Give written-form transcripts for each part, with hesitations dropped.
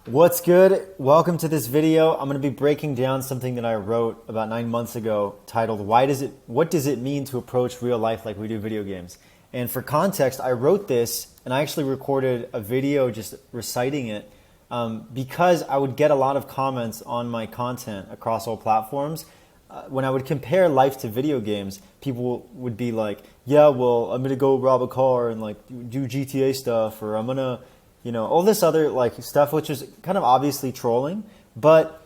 What's good? Welcome to this video. I'm going to be breaking down something that I wrote about 9 months ago titled, What does it mean to approach real life like we do video games? And for context, I wrote this and I actually recorded a video just reciting it because I would get a lot of comments on my content across all platforms. When I would compare life to video games, people would be like, yeah, well, I'm going to go rob a car and like do GTA stuff, or I'm going to all this other like stuff, which is kind of obviously trolling, but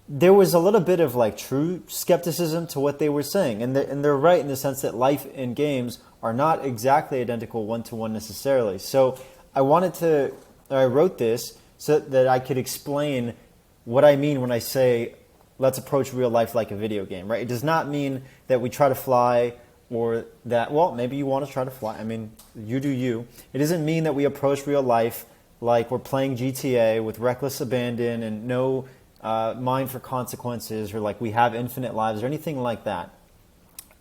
there was a little bit of like true skepticism to what they were saying. And they're right in the sense that life and games are not exactly identical one-to-one necessarily. So I wrote this so that I could explain what I mean when I say, let's approach real life like a video game, right? It does not mean that we try to fly or that, well, maybe you want to try to fly. I mean, you do you. It doesn't mean that we approach real life like we're playing GTA with reckless abandon and no mind for consequences, or like we have infinite lives or anything like that.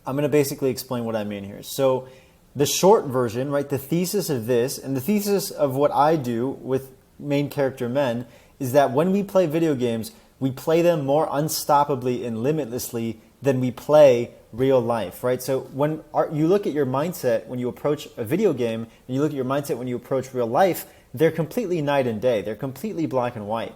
I'm going to basically explain what I mean here. So the short version, right, the thesis of this and the thesis of what I do with main character men is that when we play video games, we play them more unstoppably and limitlessly than we play real life, right? So when you look at your mindset when you approach a video game and you look at your mindset when you approach real life, they're completely night and day. They're completely black and white,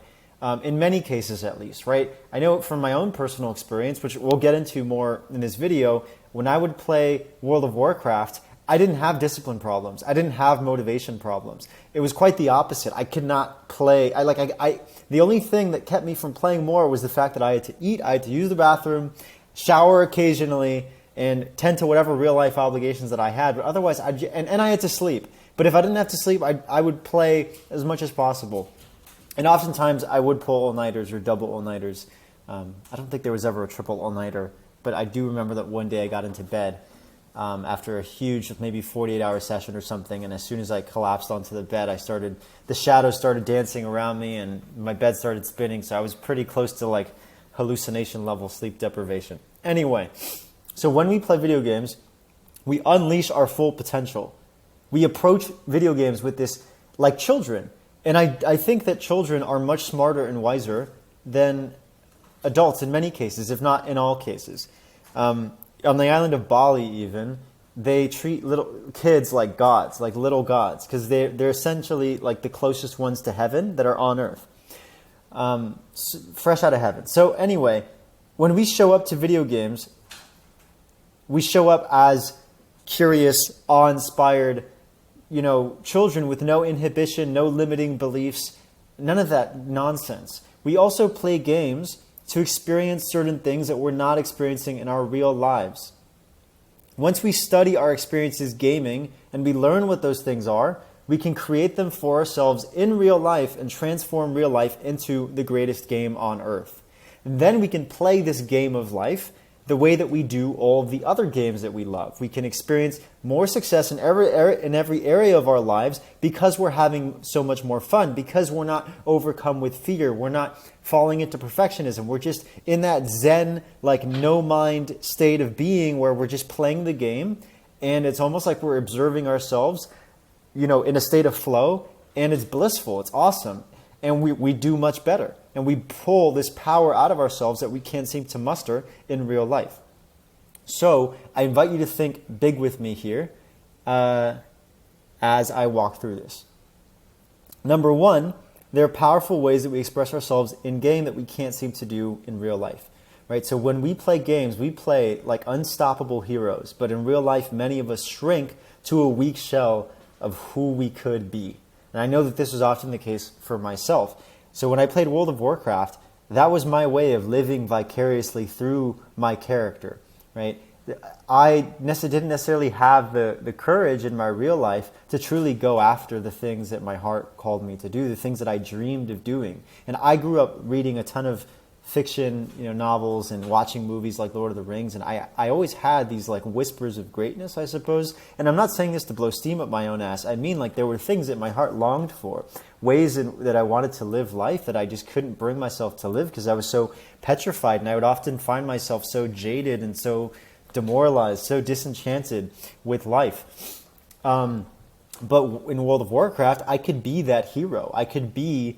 in many cases at least, right? I know from my own personal experience, which we'll get into more in this video, when I would play World of Warcraft, I didn't have discipline problems. I didn't have motivation problems. It was quite the opposite. I could not play. The only thing that kept me from playing more was the fact that I had to eat, I had to use the bathroom, shower occasionally, and tend to whatever real life obligations that I had. But otherwise, I had to sleep. But if I didn't have to sleep, I would play as much as possible. And oftentimes, I would pull all-nighters or double all-nighters. I don't think there was ever a triple all-nighter, but I do remember that one day I got into bed after a huge, maybe 48-hour session or something, and as soon as I collapsed onto the bed, the shadows started dancing around me, and my bed started spinning, so I was pretty close to like hallucination level sleep deprivation. Anyway, so when we play video games, we unleash our full potential. We approach video games with this like children. And I think that children are much smarter and wiser than adults in many cases, if not in all cases. On the island of Bali even, they treat little kids like gods, like little gods, because they're essentially like the closest ones to heaven that are on earth. Fresh out of heaven. So anyway, when we show up to video games, we show up as curious, awe-inspired, children with no inhibition, no limiting beliefs, none of that nonsense. We also play games to experience certain things that we're not experiencing in our real lives. Once we study our experiences gaming and we learn what those things are, we can create them for ourselves in real life and transform real life into the greatest game on earth. And then we can play this game of life the way that we do all of the other games that we love. We can experience more success in every area of our lives because we're having so much more fun, because we're not overcome with fear. We're not falling into perfectionism. We're just in that zen, like no mind state of being where we're just playing the game, and it's almost like we're observing ourselves, in a state of flow, and it's blissful. It's awesome. And we do much better. And we pull this power out of ourselves that we can't seem to muster in real life. So I invite you to think big with me here as I walk through this. Number one, there are powerful ways that we express ourselves in game that we can't seem to do in real life. Right? So when we play games, we play like unstoppable heroes. But in real life, many of us shrink to a weak shell of who we could be. And I know that this was often the case for myself. So when I played World of Warcraft, that was my way of living vicariously through my character, right? I didn't necessarily have the courage in my real life to truly go after the things that my heart called me to do, the things that I dreamed of doing. And I grew up reading a ton of fiction, novels and watching movies like Lord of the Rings, and I always had these like whispers of greatness, I suppose. And I'm not saying this to blow steam up my own ass. I mean, like, there were things that my heart longed for, ways that I wanted to live life that I just couldn't bring myself to live because I was so petrified, and I would often find myself so jaded and so demoralized, so disenchanted with life. But in World of Warcraft, I could be that hero. I could be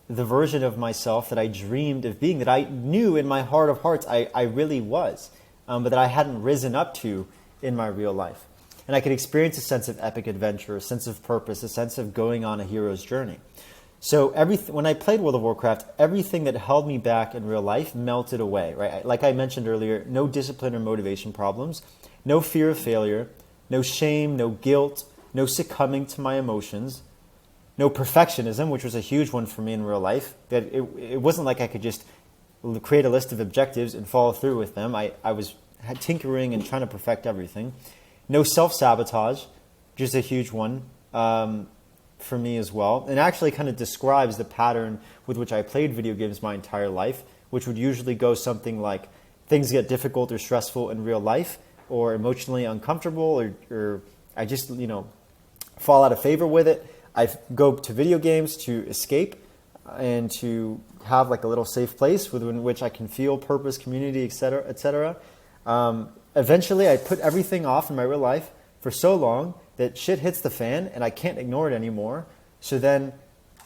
the version of myself that I dreamed of being, that I knew in my heart of hearts I really was, but that I hadn't risen up to in my real life. And I could experience a sense of epic adventure, a sense of purpose, a sense of going on a hero's journey. So when I played World of Warcraft, everything that held me back in real life melted away, right? Like I mentioned earlier, no discipline or motivation problems, no fear of failure, no shame, no guilt, no succumbing to my emotions, no perfectionism, which was a huge one for me in real life. That it wasn't like I could just create a list of objectives and follow through with them. I was tinkering and trying to perfect everything. No self-sabotage, which is a huge one for me as well. And actually kind of describes the pattern with which I played video games my entire life, which would usually go something like things get difficult or stressful in real life, or emotionally uncomfortable, or I just, fall out of favor with it. I go to video games to escape and to have like a little safe place within which I can feel purpose, community, etc., etc. Eventually, I put everything off in my real life for so long that shit hits the fan and I can't ignore it anymore. So then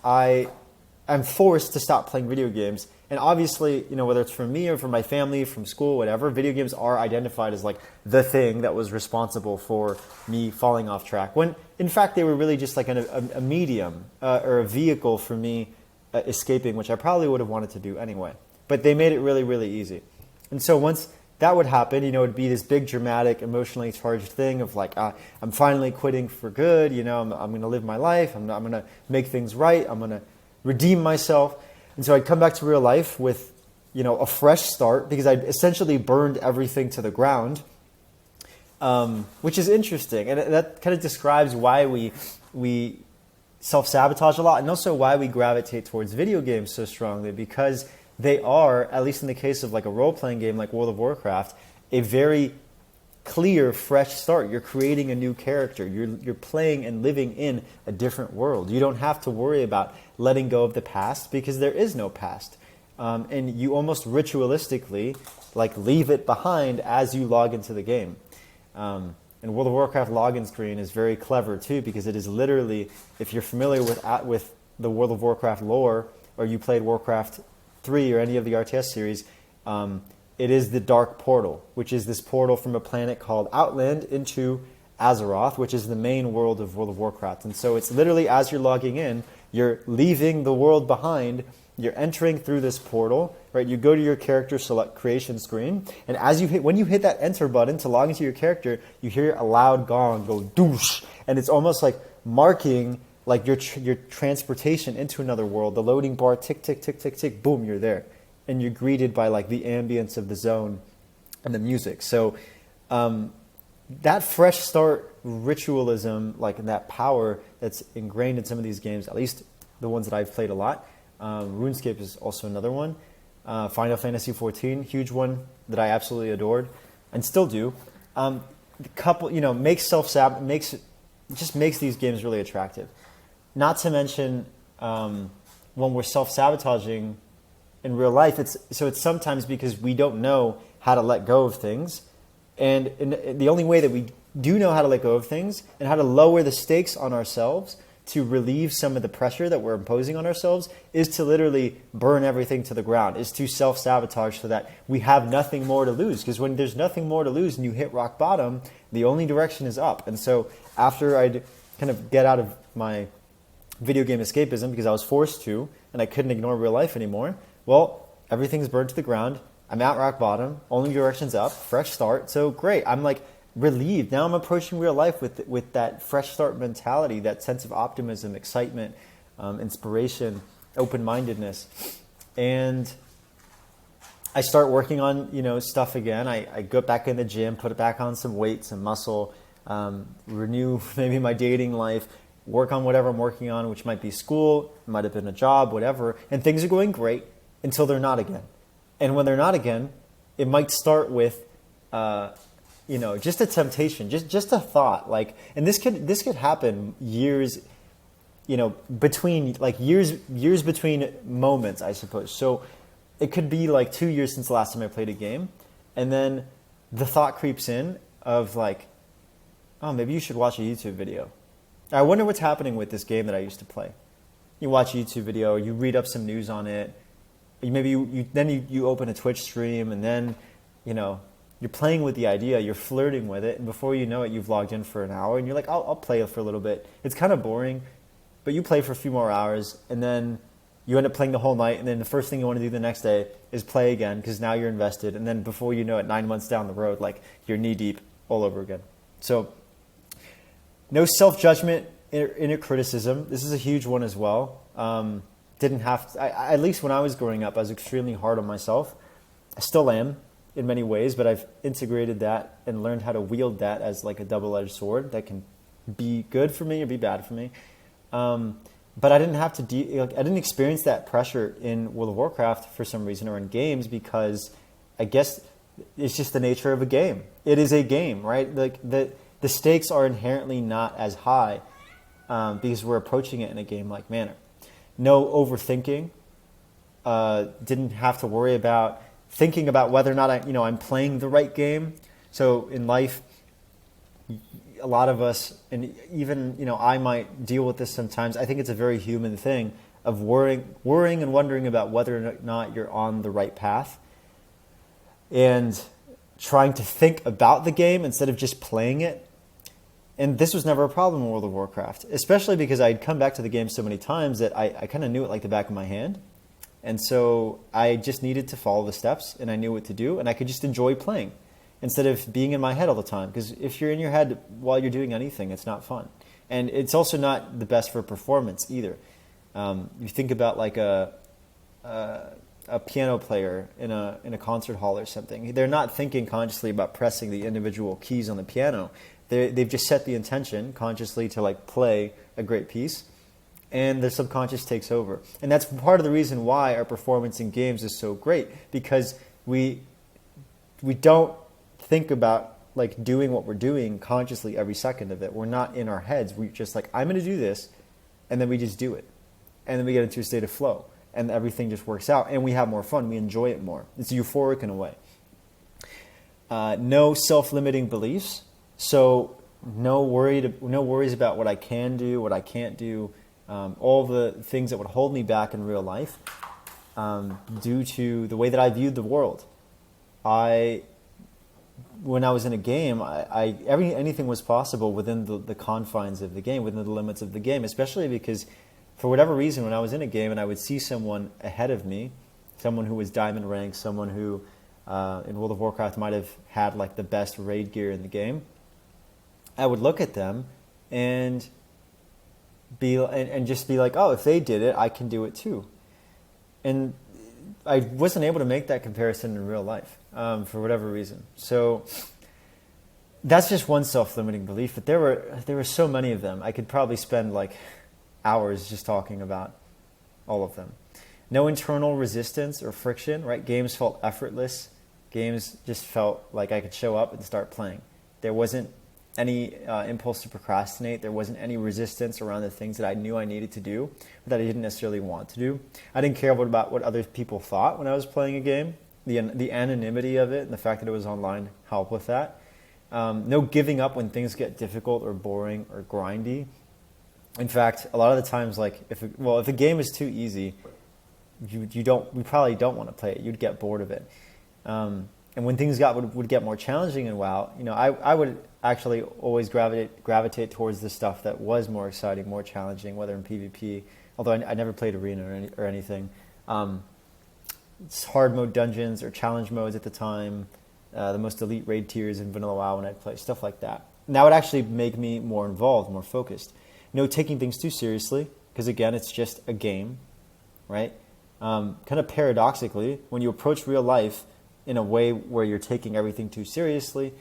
I'm forced to stop playing video games. And obviously, whether it's from me or from my family, from school, whatever, video games are identified as like the thing that was responsible for me falling off track. When in fact, they were really just like a medium or a vehicle for me escaping, which I probably would have wanted to do anyway. But they made it really, really easy. And so once that would happen, it would be this big, dramatic, emotionally charged thing of like, I'm finally quitting for good. I'm going to live my life. I'm going to make things right. I'm going to redeem myself. And so I'd come back to real life with, a fresh start because I'd essentially burned everything to the ground, which is interesting. And that kind of describes why we self-sabotage a lot, and also why we gravitate towards video games so strongly, because they are, at least in the case of like a role-playing game like World of Warcraft, a very clear, fresh start. You're creating a new character. You're playing and living in a different world. You don't have to worry about letting go of the past because there is no past. And you almost ritualistically like leave it behind as you log into the game. And World of Warcraft login screen is very clever too, because it is literally, if you're familiar with the World of Warcraft lore, or you played Warcraft 3 or any of the RTS series, it is the Dark Portal, which is this portal from a planet called Outland into Azeroth, which is the main world of World of Warcraft. And so it's literally, as you're logging in, you're leaving the world behind, you're entering through this portal, right? You go to your character select creation screen, and when you hit that enter button to log into your character, you hear a loud gong go doosh, and it's almost like marking like your transportation into another world. The loading bar tick, tick, tick, tick, tick, boom, you're there. And you're greeted by like the ambience of the zone and the music. So that fresh start ritualism, like that power that's ingrained in some of these games, at least the ones that I've played a lot. RuneScape is also another one. Final Fantasy XIV, huge one that I absolutely adored and still do. Makes these games really attractive. Not to mention when we're self-sabotaging in real life, it's sometimes because we don't know how to let go of things. And the only way that we do know how to let go of things and how to lower the stakes on ourselves to relieve some of the pressure that we're imposing on ourselves is to literally burn everything to the ground, is to self-sabotage so that we have nothing more to lose. Because when there's nothing more to lose and you hit rock bottom, the only direction is up. And so after I'd kind of get out of my video game escapism because I was forced to and I couldn't ignore real life anymore, well, everything's burned to the ground. I'm at rock bottom, only direction's up, fresh start. So great, I'm like relieved. Now I'm approaching real life with that fresh start mentality, that sense of optimism, excitement, inspiration, open-mindedness. And I start working on, stuff again. I go back in the gym, put it back on some weight, some muscle, renew maybe my dating life, work on whatever I'm working on, which might be school, it might have been a job, whatever. And things are going great until they're not again. And when they're not again, it might start with, just a temptation, just a thought. Like, and this could happen years, between years between moments, I suppose. So it could be like 2 years since the last time I played a game, and then the thought creeps in of like, oh, maybe you should watch a YouTube video. I wonder what's happening with this game that I used to play. you watch a YouTube video, you read up some news on it. Maybe you open a Twitch stream, and then, you're playing with the idea, you're flirting with it, and before you know it, you've logged in for an hour, and you're like, I'll play for a little bit. It's kind of boring, but you play for a few more hours, and then you end up playing the whole night, and then the first thing you want to do the next day is play again, because now you're invested, and then before you know it, 9 months down the road, like, you're knee-deep all over again. So, no self-judgment, inner criticism. This is a huge one as well. Didn't have to, at least when I was growing up, I was extremely hard on myself. I still am in many ways, but I've integrated that and learned how to wield that as like a double-edged sword that can be good for me or be bad for me. But I didn't have to I didn't experience that pressure in World of Warcraft for some reason, or in games, because I guess it's just the nature of a game. It is a game, right? Like the stakes are inherently not as high because we're approaching it in a game-like manner. No overthinking. Didn't have to worry about thinking about whether or not I'm playing the right game. So in life, a lot of us, and even I might deal with this sometimes. I think it's a very human thing of worrying and wondering about whether or not you're on the right path, and trying to think about the game instead of just playing it. And this was never a problem in World of Warcraft, especially because I'd come back to the game so many times that I kind of knew it like the back of my hand. And so I just needed to follow the steps, and I knew what to do, and I could just enjoy playing instead of being in my head all the time. Because if you're in your head while you're doing anything, it's not fun. And it's also not the best for performance either. You think about like a piano player in a concert hall or something. They're not thinking consciously about pressing the individual keys on the piano. They've just set the intention consciously to like play a great piece, and their subconscious takes over. And that's part of the reason why our performance in games is so great, because we don't think about like doing what we're doing consciously every second of it. We're not in our heads. We're just like, I'm going to do this, and then we just do it. And then we get into a state of flow, and everything just works out, and we have more fun. We enjoy it more. It's euphoric in a way. No self-limiting beliefs. So no worries about what I can do, what I can't do, all the things that would hold me back in real life due to the way that I viewed the world. When I was in a game, anything was possible within the confines of the game, within the limits of the game, especially because for whatever reason, when I was in a game and I would see someone ahead of me, someone who was diamond ranked, someone who in World of Warcraft might have had like the best raid gear in the game, I would look at them and just be like, oh, if they did it, I can do it too. And I wasn't able to make that comparison in real life for whatever reason. So that's just one self-limiting belief, but there were so many of them. I could probably spend like hours just talking about all of them. No internal resistance or friction, right? Games felt effortless. Games just felt like I could show up and start playing. There wasn't any impulse to procrastinate. There wasn't any resistance around the things that I knew I needed to do that I didn't necessarily want to do. I didn't care about what other people thought when I was playing a game. The anonymity of it and the fact that it was online helped with that. No giving up when things get difficult or boring or grindy. In fact, a lot of the times, like if a game is too easy, we probably don't want to play it. You'd get bored of it. And when things would get more challenging in WoW, I would actually always gravitate towards the stuff that was more exciting, more challenging, whether in PvP. Although I never played Arena or anything. It's hard mode dungeons or challenge modes at the time. The most elite raid tiers in Vanilla WoW when I'd play, stuff like that. And that would actually make me more involved, more focused. No taking things too seriously, because again, it's just a game, right? Kind of paradoxically, when you approach real life in a way where you're taking everything too seriously,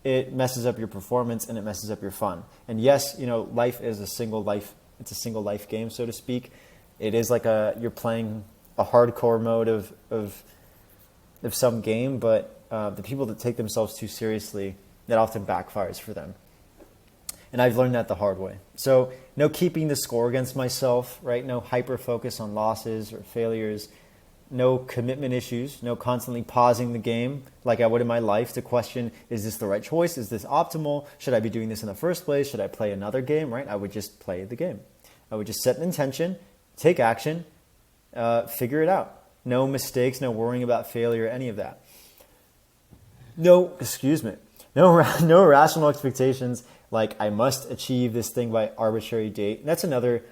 it messes up your performance and it messes up your fun. And yes, life is a single life. It's a single life game, so to speak. It is like you're playing a hardcore mode of some game, but the people that take themselves too seriously, that often backfires for them. And I've learned that the hard way. So no keeping the score against myself, right? No hyper focus on losses or failures. No commitment issues. No constantly pausing the game like I would in my life to question, is this the right choice? Is this optimal? Should I be doing this in the first place? Should I play another game, right? I would just play the game. I would just set an intention take action, figure it out. No mistakes, no worrying about failure, any of that. No irrational expectations like I must achieve this thing by arbitrary date. And that's another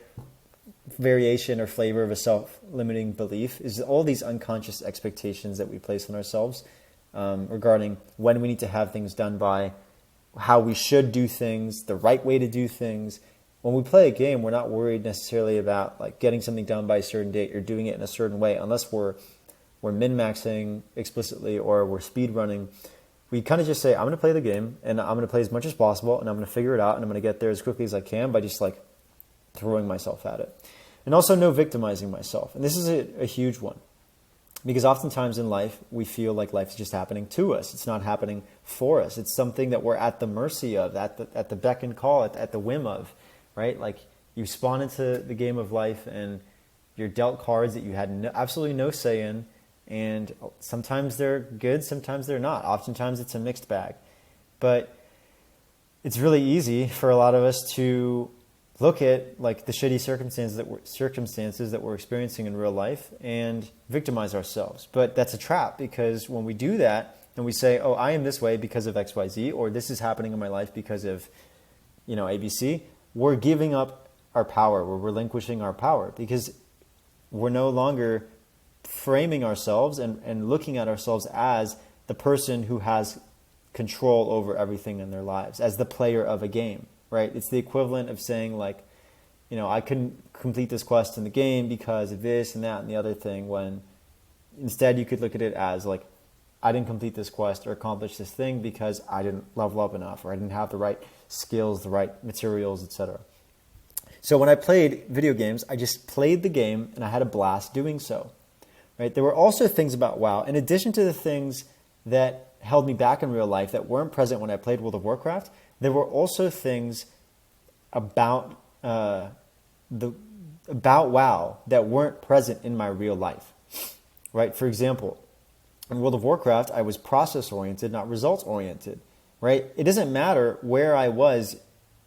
variation or flavor of a self-limiting belief, is all these unconscious expectations that we place on ourselves regarding when we need to have things done by, how we should do things, the right way to do things. When we play a game, we're not worried necessarily about like getting something done by a certain date or doing it in a certain way, unless we're min-maxing explicitly or we're speed running. We kind of just say, I'm going to play the game and I'm going to play as much as possible and I'm going to figure it out and I'm going to get there as quickly as I can by just like throwing myself at it. And also no victimizing myself. And this is a huge one, because oftentimes in life, we feel like life is just happening to us. It's not happening for us. It's something that we're at the mercy of, at the beck and call, at the whim of, right? Like you spawn into the game of life and you're dealt cards that you had absolutely no say in. And sometimes they're good, sometimes they're not. Oftentimes it's a mixed bag. But it's really easy for a lot of us to look at like the shitty circumstances that we're experiencing in real life and victimize ourselves. But that's a trap, because when we do that and we say, oh, I am this way because of XYZ, or this is happening in my life because of, ABC, we're giving up our power. We're relinquishing our power, because we're no longer framing ourselves and looking at ourselves as the person who has control over everything in their lives, as the player of a game, right? It's the equivalent of saying like, I couldn't complete this quest in the game because of this and that and the other thing, when instead you could look at it as like, I didn't complete this quest or accomplish this thing because I didn't level up enough, or I didn't have the right skills, the right materials, etc. So when I played video games, I just played the game and I had a blast doing so. Right? There were also things about WoW, in addition to the things that held me back in real life that weren't present when I played World of Warcraft. There were also things about WoW that weren't present in my real life. Right? For example, in World of Warcraft, I was process-oriented, not results-oriented. Right? It doesn't matter where I was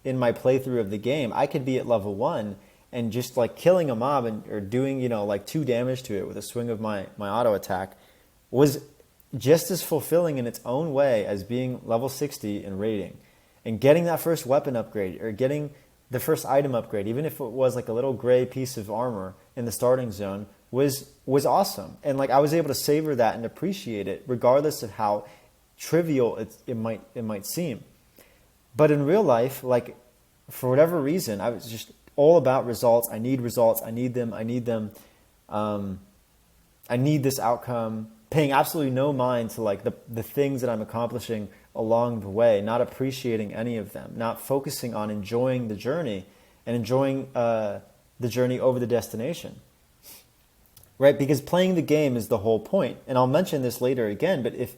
in my playthrough of the game. I could be at level 1 and just like killing a mob or doing, like 2 damage to it with a swing of my auto attack was just as fulfilling in its own way as being level 60 in raiding. And getting that first weapon upgrade or getting the first item upgrade, even if it was like a little gray piece of armor in the starting zone, was awesome. And like I was able to savor that and appreciate it regardless of how trivial it might seem. But in real life, like for whatever reason, I was just all about results. I need results. I need them. I need this outcome. Paying absolutely no mind to like the things that I'm accomplishing along the way, not appreciating any of them, not focusing on enjoying the journey and enjoying the journey over the destination. Right? Because playing the game is the whole point. And I'll mention this later again, but if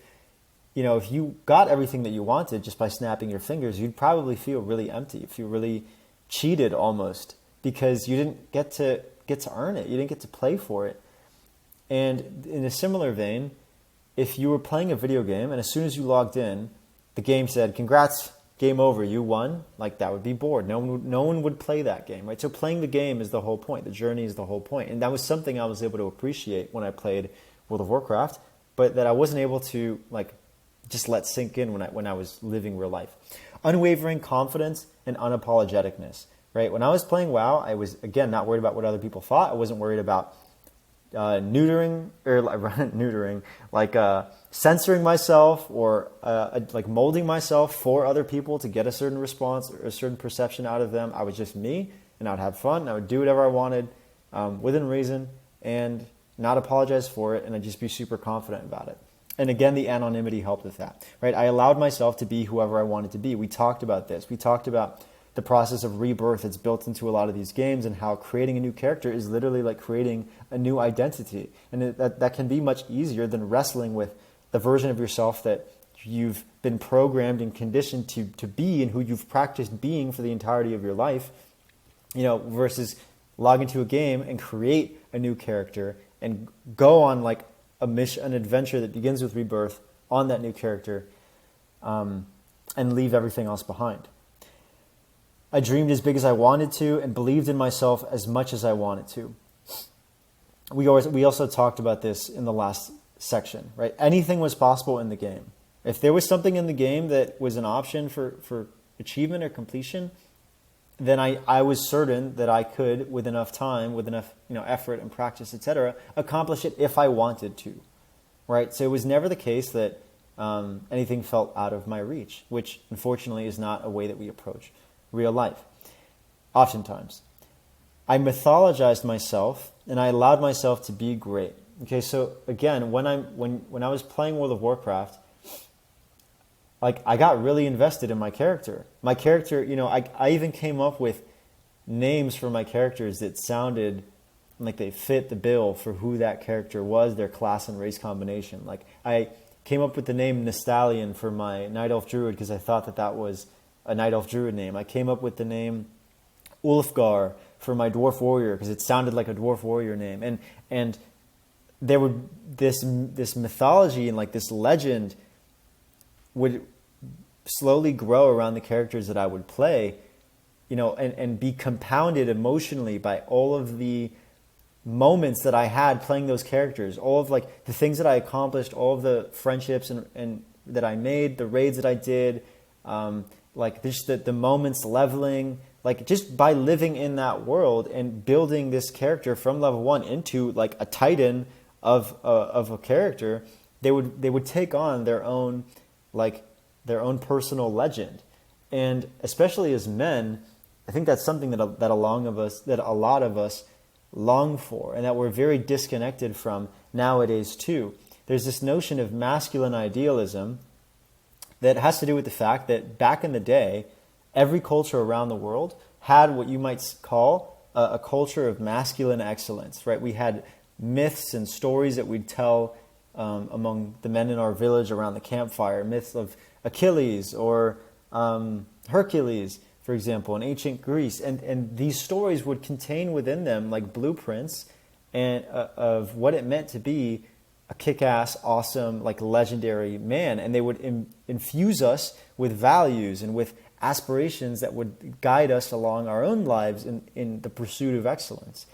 you got everything that you wanted just by snapping your fingers, you'd probably feel really empty, feel really cheated almost, because you didn't get to earn it. You didn't get to play for it. And in a similar vein, if you were playing a video game and as soon as you logged in, the game said, congrats, game over, you won, like that would be bored. No one would play that game, right? So playing the game is the whole point. The journey is the whole point. And that was something I was able to appreciate when I played World of Warcraft, but that I wasn't able to like just let sink in when I was living real life. Unwavering confidence and unapologeticness, right? When I was playing WoW, I was, again, not worried about what other people thought. I wasn't worried about censoring myself or like molding myself for other people to get a certain response or a certain perception out of them. I was just me, and I would have fun, and I would do whatever I wanted within reason and not apologize for it, and I'd just be super confident about it. And again, the anonymity helped with that, right? I allowed myself to be whoever I wanted to be. We talked about this. We talked about the process of rebirth that's built into a lot of these games, and how creating a new character is literally like creating a new identity. And that can be much easier than wrestling with the version of yourself that you've been programmed and conditioned to be, and who you've practiced being for the entirety of your life, versus log into a game and create a new character and go on like an adventure that begins with rebirth on that new character, and leave everything else behind. I dreamed as big as I wanted to and believed in myself as much as I wanted to. we also talked about this in the last section, right? Anything was possible in the game. If there was something in the game that was an option for achievement or completion, then I was certain that I could, with enough time, with enough effort and practice, etc., accomplish it if I wanted to, right? So it was never the case that anything felt out of my reach, which unfortunately is not a way that we approach real life. Oftentimes, I mythologized myself and I allowed myself to be great. Okay, so again, when I was playing World of Warcraft, like I got really invested in my character. My character, I even came up with names for my characters that sounded like they fit the bill for who that character was, their class and race combination. Like I came up with the name Nestalion for my Night Elf Druid because I thought that was a Night Elf Druid name. I came up with the name Ulfgar for my Dwarf Warrior because it sounded like a Dwarf Warrior name. And there would this mythology and like this legend would slowly grow around the characters that I would play, and be compounded emotionally by all of the moments that I had playing those characters, all of like the things that I accomplished, all of the friendships and that I made, the raids that I did, like just the moments leveling, like just by living in that world and building this character from level 1 into like a titan of a character, they would take on their own personal legend. And especially as men, I think that's something that a lot of us long for, and that we're very disconnected from nowadays too. There's this notion of masculine idealism that has to do with the fact that back in the day, every culture around the world had what you might call a culture of masculine excellence, right? We had myths and stories that we'd tell among the men in our village around the campfire, myths of Achilles or Hercules, for example, in ancient Greece. And these stories would contain within them like blueprints and of what it meant to be a kick-ass, awesome, like legendary man. And they would infuse us with values and with aspirations that would guide us along our own lives in the pursuit of excellence.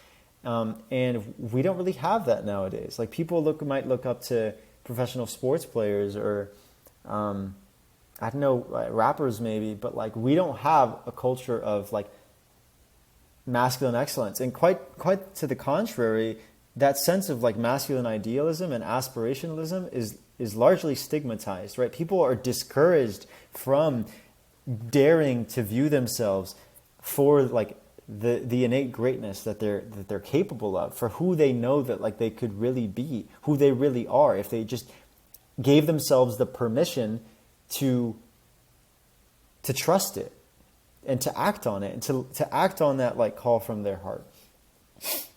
And we don't really have that nowadays. Like people might look up to professional sports players or I don't know, rappers maybe, but like we don't have a culture of like masculine excellence. And quite to the contrary, that sense of like masculine idealism and aspirationalism is largely stigmatized, right? People are discouraged from daring to view themselves for like the innate greatness that they're capable of, for who they know that like they could really be, who they really are, if they just gave themselves the permission to trust it and to act on it and to act on that like call from their heart.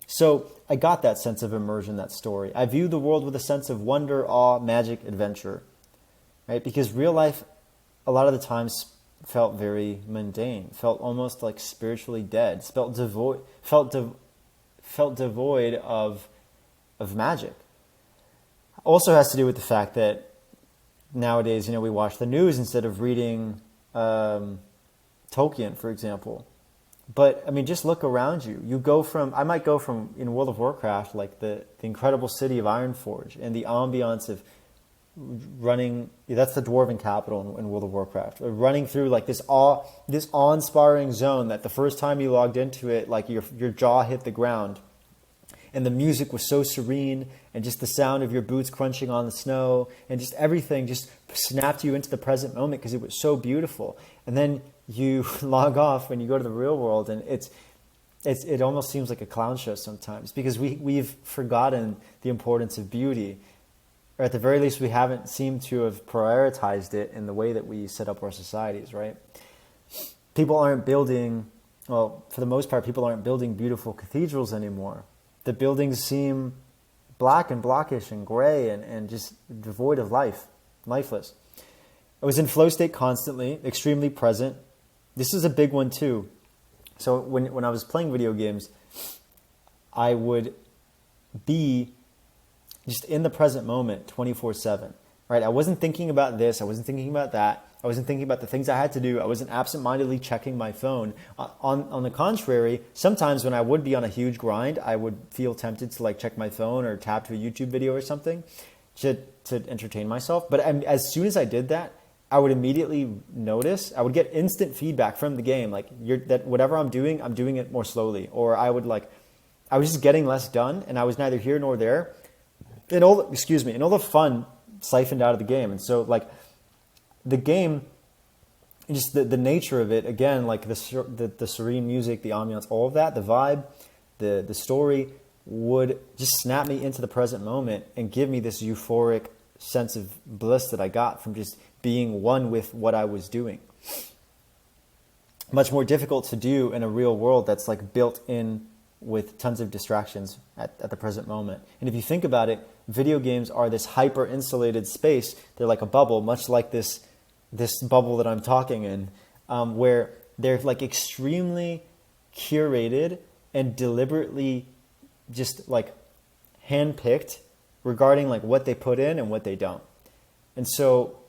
So I got that sense of immersion, that story. I viewed the world with a sense of wonder, awe, magic, adventure, right? Because real life a lot of the times felt very mundane, felt almost like spiritually dead, felt devoid of magic. Also has to do with the fact that nowadays, we watch the news instead of reading Tolkien, for example. But I mean, just look around you. I might go from in World of Warcraft, like the incredible city of Ironforge and the ambiance of running. That's the dwarven capital in World of Warcraft. Running through like this awe-inspiring zone that the first time you logged into it, like your jaw hit the ground. And the music was so serene, and just the sound of your boots crunching on the snow, and just everything just snapped you into the present moment because it was so beautiful. And then you log off when you go to the real world, and it almost seems like a clown show sometimes because we've forgotten the importance of beauty, or at the very least we haven't seemed to have prioritized it in the way that we set up our societies, right? People aren't building, well, for the most part, people aren't building beautiful cathedrals anymore. The buildings seem black and blockish and gray and just devoid of lifeless. I was in flow state constantly, extremely present. This is a big one too. So when I was playing video games, I would be just in the present moment 24/7. right? I wasn't thinking about this. I wasn't thinking about that. I wasn't thinking about the things I had to do. I wasn't absentmindedly checking my phone. On the contrary, sometimes when I would be on a huge grind, I would feel tempted to like check my phone or tap to a YouTube video or something to entertain myself. But as soon as I did that, I would immediately notice, I would get instant feedback from the game, like that whatever I'm doing it more slowly. Or I was just getting less done, and I was neither here nor there. And all the fun siphoned out of the game. And so like the game, just the nature of it, again, like the serene music, the ambiance, all of that, the vibe, the story would just snap me into the present moment and give me this euphoric sense of bliss that I got from just being one with what I was doing. Much more difficult to do in a real world that's like built in with tons of distractions at the present moment. And if you think about it, video games are this hyper insulated space. They're like a bubble, much like this bubble that I'm talking in, where they're like extremely curated and deliberately just like handpicked regarding like what they put in and what they don't. And so,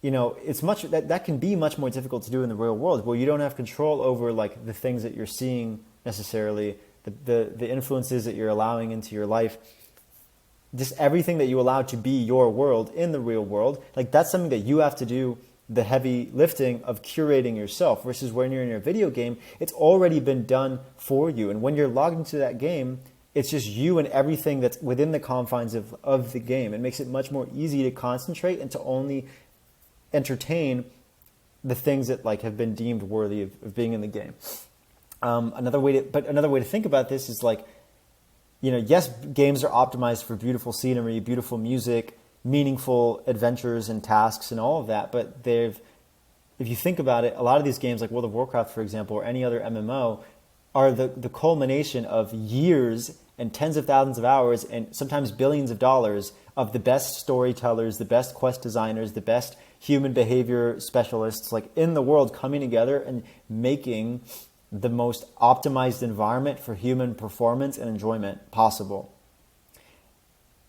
it's that can be much more difficult to do in the real world, where you don't have control over like the things that you're seeing necessarily, the influences that you're allowing into your life, just everything that you allow to be your world in the real world. Like that's something that you have to do the heavy lifting of curating yourself, versus when you're in your video game, it's already been done for you. And when you're logged into that game, it's just you and everything that's within the confines of the game. It makes it much more easy to concentrate and to only entertain the things that like have been deemed worthy of being in the game. Another way to think about this is like, yes, games are optimized for beautiful scenery, beautiful music, meaningful adventures and tasks and all of that. But if you think about it, a lot of these games like World of Warcraft, for example, or any other MMO, are the culmination of years and tens of thousands of hours and sometimes billions of dollars of the best storytellers, the best quest designers, the best human behavior specialists like in the world coming together and making the most optimized environment for human performance and enjoyment possible.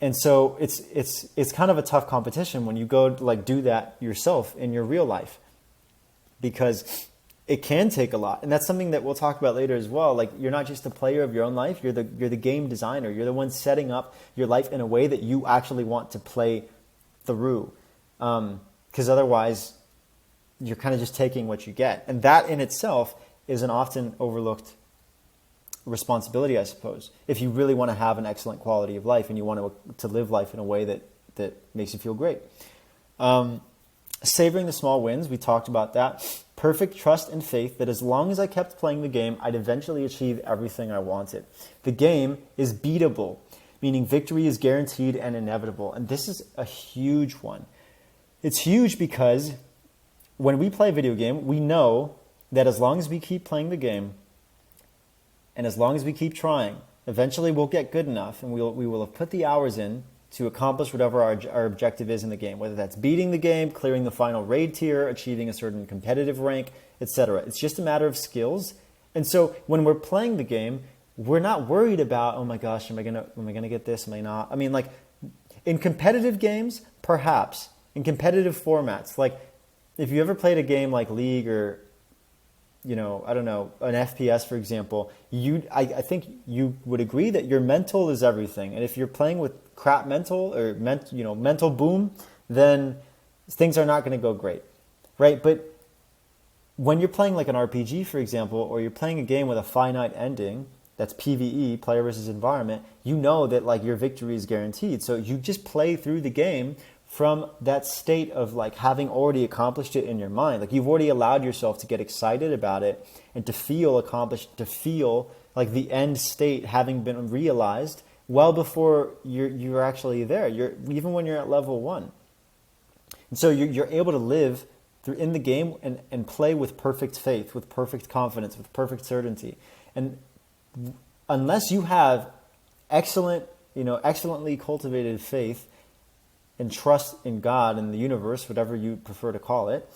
And so it's kind of a tough competition when you go to like do that yourself in your real life, because it can take a lot. And that's something that we'll talk about later as well. Like you're not just a player of your own life, you're the game designer. You're the one setting up your life in a way that you actually want to play through. Because otherwise you're kind of just taking what you get. And that in itself is an often overlooked responsibility, I suppose, if you really want to have an excellent quality of life and you want to live life in a way that makes you feel great. Savoring the small wins, we talked about that. Perfect trust and faith that as long as I kept playing the game, I'd eventually achieve everything I wanted. The game is beatable, meaning victory is guaranteed and inevitable. And this is a huge one. It's huge because when we play a video game, we know that as long as we keep playing the game and as long as we keep trying, eventually we'll get good enough and we will have put the hours in to accomplish whatever our objective is in the game, whether that's beating the game, clearing the final raid tier, achieving a certain competitive rank, etc. It's just a matter of skills. And so when we're playing the game, we're not worried about, oh my gosh, am I gonna get this? Am I not? I mean, like in competitive games, perhaps. In competitive formats, like if you ever played a game like League or I don't know, an FPS, for example, I think you would agree that your mental is everything. And if you're playing with crap mental or mental boom, then things are not going to go great, right? But when you're playing like an RPG, for example, or you're playing a game with a finite ending, that's PvE, player versus environment, you know that like your victory is guaranteed. So you just play through the game from that state of like having already accomplished it in your mind. Like you've already allowed yourself to get excited about it and to feel accomplished, to feel like the end state having been realized well before you're actually there. Even when you're at level 1. And so you're able to live in the game and play with perfect faith, with perfect confidence, with perfect certainty. And unless you have excellently cultivated faith and trust in God and the universe, whatever you prefer to call it,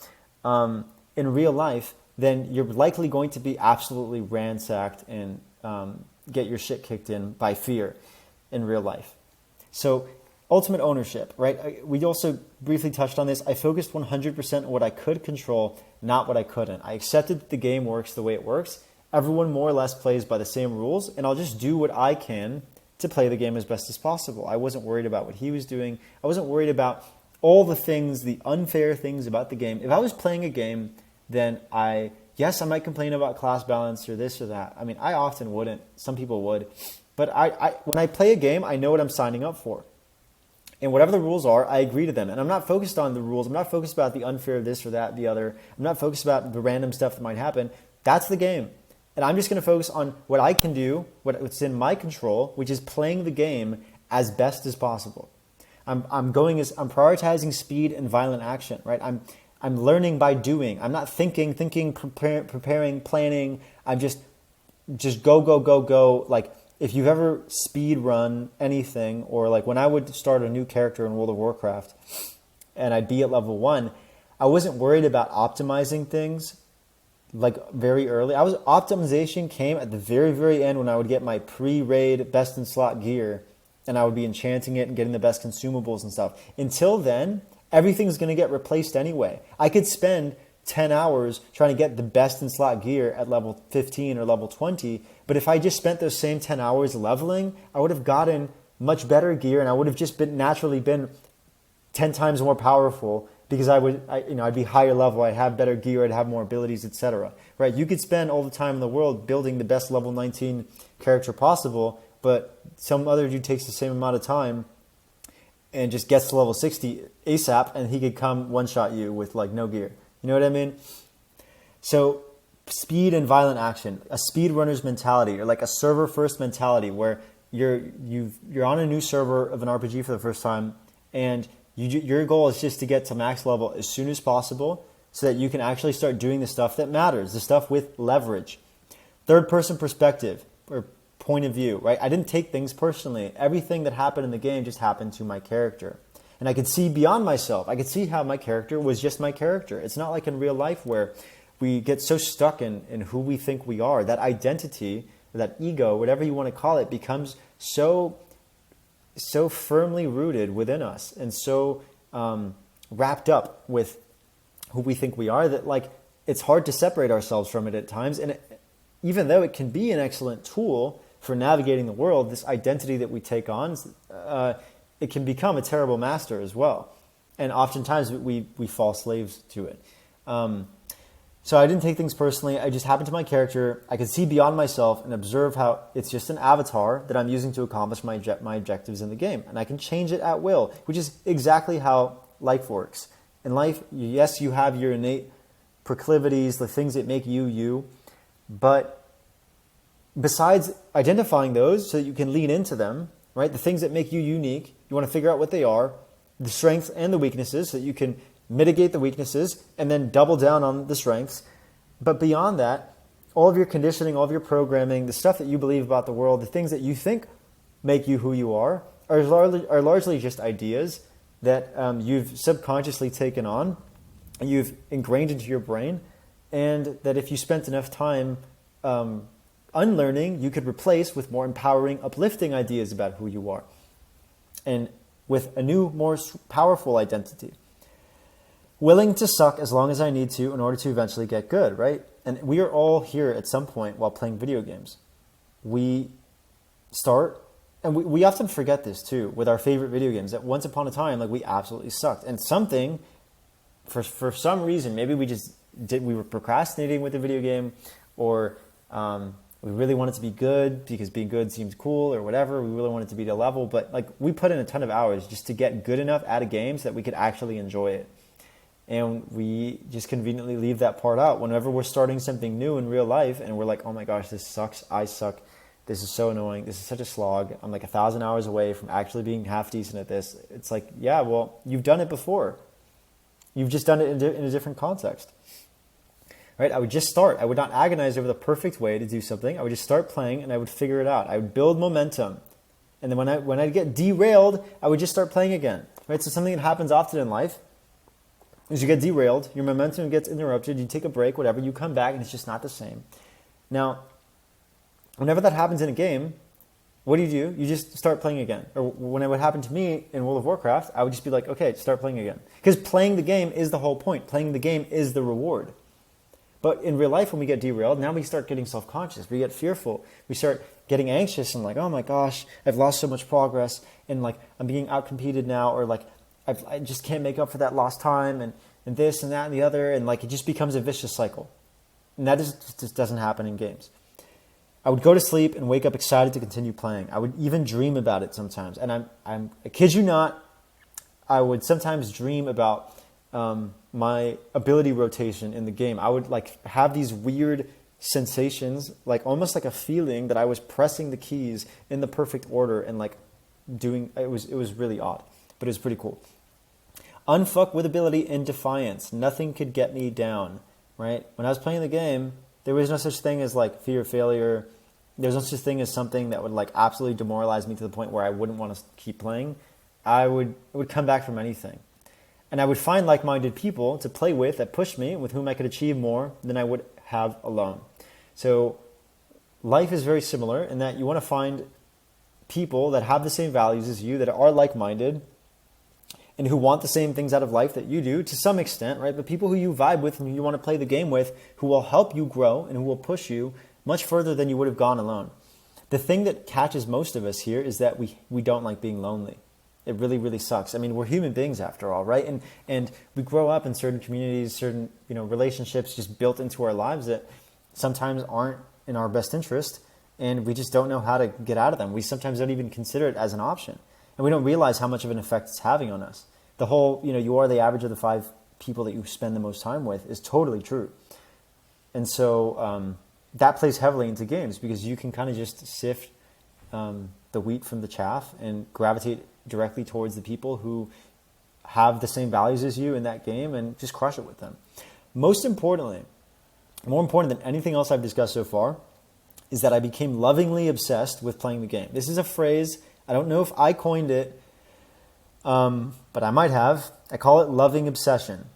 in real life, then you're likely going to be absolutely ransacked and get your shit kicked in by fear in real life. So ultimate ownership, right? We also briefly touched on this. I focused 100% on what I could control, not what I couldn't. I accepted that the game works the way it works. Everyone more or less plays by the same rules, and I'll just do what I can to play the game as best as possible. I wasn't worried about what he was doing. I wasn't worried about all the things, the unfair things about the game. If I was playing a game, then yes, I might complain about class balance or this or that. I mean, I often wouldn't. Some people would. But when I play a game, I know what I'm signing up for. And whatever the rules are, I agree to them. And I'm not focused on the rules. I'm not focused about the unfair of this or that, the other. I'm not focused about the random stuff that might happen. That's the game. And I'm just going to focus on what I can do, what's in my control, which is playing the game as best as possible. I'm prioritizing speed and violent action, right? I'm learning by doing. I'm not thinking, preparing, planning. I'm just go. Like, if you've ever speed run anything, or like when I would start a new character in World of Warcraft and I'd be at level 1, I wasn't worried about optimizing things like very early. Optimization came at the very, very end when I would get my pre-raid best in slot gear and I would be enchanting it and getting the best consumables and stuff. Until then, everything's going to get replaced anyway. I could spend 10 hours trying to get the best in slot gear at level 15 or level 20, but if I just spent those same 10 hours leveling, I would have gotten much better gear and I would have just naturally been 10 times more powerful because I'd be higher level, I'd have better gear, I'd have more abilities, etc. Right? You could spend all the time in the world building the best level 19 character possible, but some other dude takes the same amount of time and just gets to level 60 ASAP, and he could come one-shot you with like no gear. You know what I mean? So speed and violent action, a speedrunner's mentality, or like a server-first mentality, where you're on a new server of an RPG for the first time, and your goal is just to get to max level as soon as possible so that you can actually start doing the stuff that matters, the stuff with leverage. Third-person perspective, or point of view, right? I didn't take things personally. Everything that happened in the game just happened to my character. And I could see beyond myself. I could see how my character was just my character. It's not like in real life where we get so stuck in who we think we are. That identity, or that ego, whatever you want to call it, becomes so firmly rooted within us and so wrapped up with who we think we are that like it's hard to separate ourselves from it at times. And even though it can be an excellent tool for navigating the world, this identity that we take on, it can become a terrible master as well. And oftentimes we fall slaves to it. So I didn't take things personally. I just happened to my character. I could see beyond myself and observe how it's just an avatar that I'm using to accomplish my objectives in the game. And I can change it at will, which is exactly how life works. In life, yes, you have your innate proclivities, the things that make you you. But besides identifying those so that you can lean into them, right? The things that make you unique, you want to figure out what they are, the strengths and the weaknesses so that you can mitigate the weaknesses and then double down on the strengths. But beyond that, all of your conditioning, all of your programming, the stuff that you believe about the world, the things that you think make you who you are largely just ideas that you've subconsciously taken on and you've ingrained into your brain, and that if you spent enough time unlearning, you could replace with more empowering, uplifting ideas about who you are, and with a new, more powerful identity. Willing to suck as long as I need to in order to eventually get good, right? And we are all here at some point while playing video games. We start, and we often forget this too, with our favorite video games, that once upon a time, like, we absolutely sucked. And something, for some reason, maybe we were procrastinating with the video game, or we really wanted to be good because being good seems cool or whatever. We really wanted to be the level, but like, we put in a ton of hours just to get good enough at a game so that we could actually enjoy it. And we just conveniently leave that part out whenever we're starting something new in real life and we're like, oh my gosh, this sucks. I suck. This is so annoying. This is such a slog. I'm like 1,000 hours away from actually being half decent at this. It's like, yeah, well, you've done it before. You've just done it in a different context. Right? I would just start. I would not agonize over the perfect way to do something. I would just start playing and I would figure it out. I would build momentum. And then when I get derailed, I would just start playing again. Right? So something that happens often in life is you get derailed, your momentum gets interrupted, you take a break, whatever, you come back and it's just not the same. Now, whenever that happens in a game, what do? You just start playing again. Or when it would happen to me in World of Warcraft, I would just be like, okay, start playing again. Because playing the game is the whole point. Playing the game is the reward. But in real life, when we get derailed, now we start getting self-conscious. We get fearful. We start getting anxious and like, oh my gosh, I've lost so much progress. And like, I'm being outcompeted now. Or like, I just can't make up for that lost time. And this and that and the other. And like, it just becomes a vicious cycle. And that just doesn't happen in games. I would go to sleep and wake up excited to continue playing. I would even dream about it sometimes. And I kid you not, I would sometimes dream about my ability rotation in the game. I would like have these weird sensations, like almost like a feeling that I was pressing the keys in the perfect order and like doing, it was really odd, but it was pretty cool. Unfuck with ability and defiance. Nothing could get me down, right? When I was playing the game, there was no such thing as like fear of failure. There's no such thing as something that would like absolutely demoralize me to the point where I wouldn't want to keep playing. It would come back from anything. And I would find like-minded people to play with that pushed me, with whom I could achieve more than I would have alone. So life is very similar in that you want to find people that have the same values as you, that are like-minded, and who want the same things out of life that you do to some extent, right? But people who you vibe with and who you want to play the game with, who will help you grow and who will push you much further than you would have gone alone. The thing that catches most of us here is that we don't like being lonely. It really, really sucks. I mean, we're human beings after all, right? And we grow up in certain communities, certain relationships just built into our lives that sometimes aren't in our best interest, and we just don't know how to get out of them. We sometimes don't even consider it as an option, and we don't realize how much of an effect it's having on us. The whole, you are the average of the 5 people that you spend the most time with is totally true. And so that plays heavily into games because you can kind of just sift the wheat from the chaff and gravitate directly towards the people who have the same values as you in that game and just crush it with them. Most importantly, more important than anything else I've discussed so far, is that I became lovingly obsessed with playing the game. This is a phrase, I don't know if I coined it, but I might have. I call it loving obsession.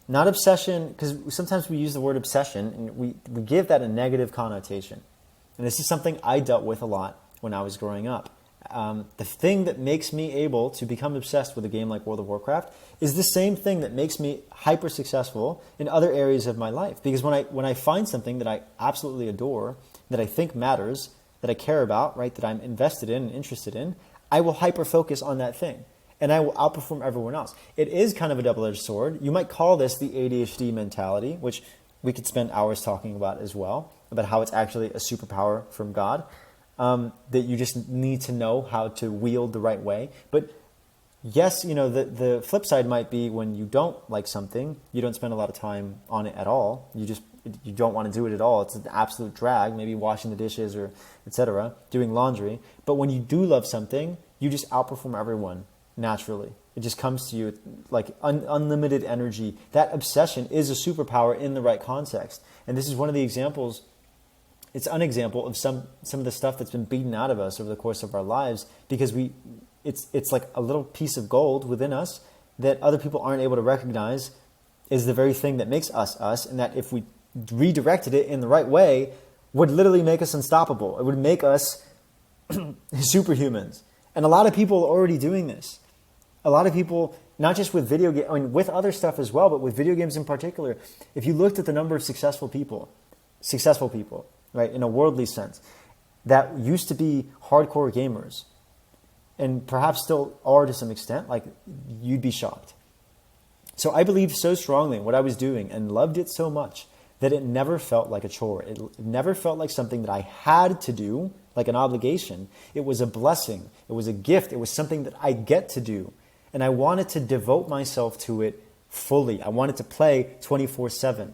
Not obsession, because sometimes we use the word obsession and we give that a negative connotation. And this is something I dealt with a lot when I was growing up. The thing that makes me able to become obsessed with a game like World of Warcraft is the same thing that makes me hyper successful in other areas of my life. Because when I find something that I absolutely adore, that I think matters, that I care about, right, that I'm invested in and interested in, I will hyper focus on that thing. And I will outperform everyone else. It is kind of a double-edged sword. You might call this the ADHD mentality, which we could spend hours talking about as well, about how it's actually a superpower from God. That you just need to know how to wield the right way. But yes, the flip side might be when you don't like something, you don't spend a lot of time on it at all. You don't want to do it at all. It's an absolute drag, maybe washing the dishes or etc., doing laundry. But when you do love something, you just outperform everyone naturally. It just comes to you like unlimited energy. That obsession is a superpower in the right context. And this is one of the examples. It's an example of some of the stuff that's been beaten out of us over the course of our lives because it's like a little piece of gold within us that other people aren't able to recognize is the very thing that makes us us, and that if we redirected it in the right way would literally make us unstoppable. It would make us superhumans. And a lot of people are already doing this. A lot of people, not just with video games, I mean, with other stuff as well, but with video games in particular, if you looked at the number of successful people, right, in a worldly sense, that used to be hardcore gamers, and perhaps still are to some extent, like you'd be shocked. So I believed so strongly in what I was doing and loved it so much that it never felt like a chore. It never felt like something that I had to do, like an obligation. It was a blessing. It was a gift. It was something that I get to do. And I wanted to devote myself to it fully. I wanted to play 24/7.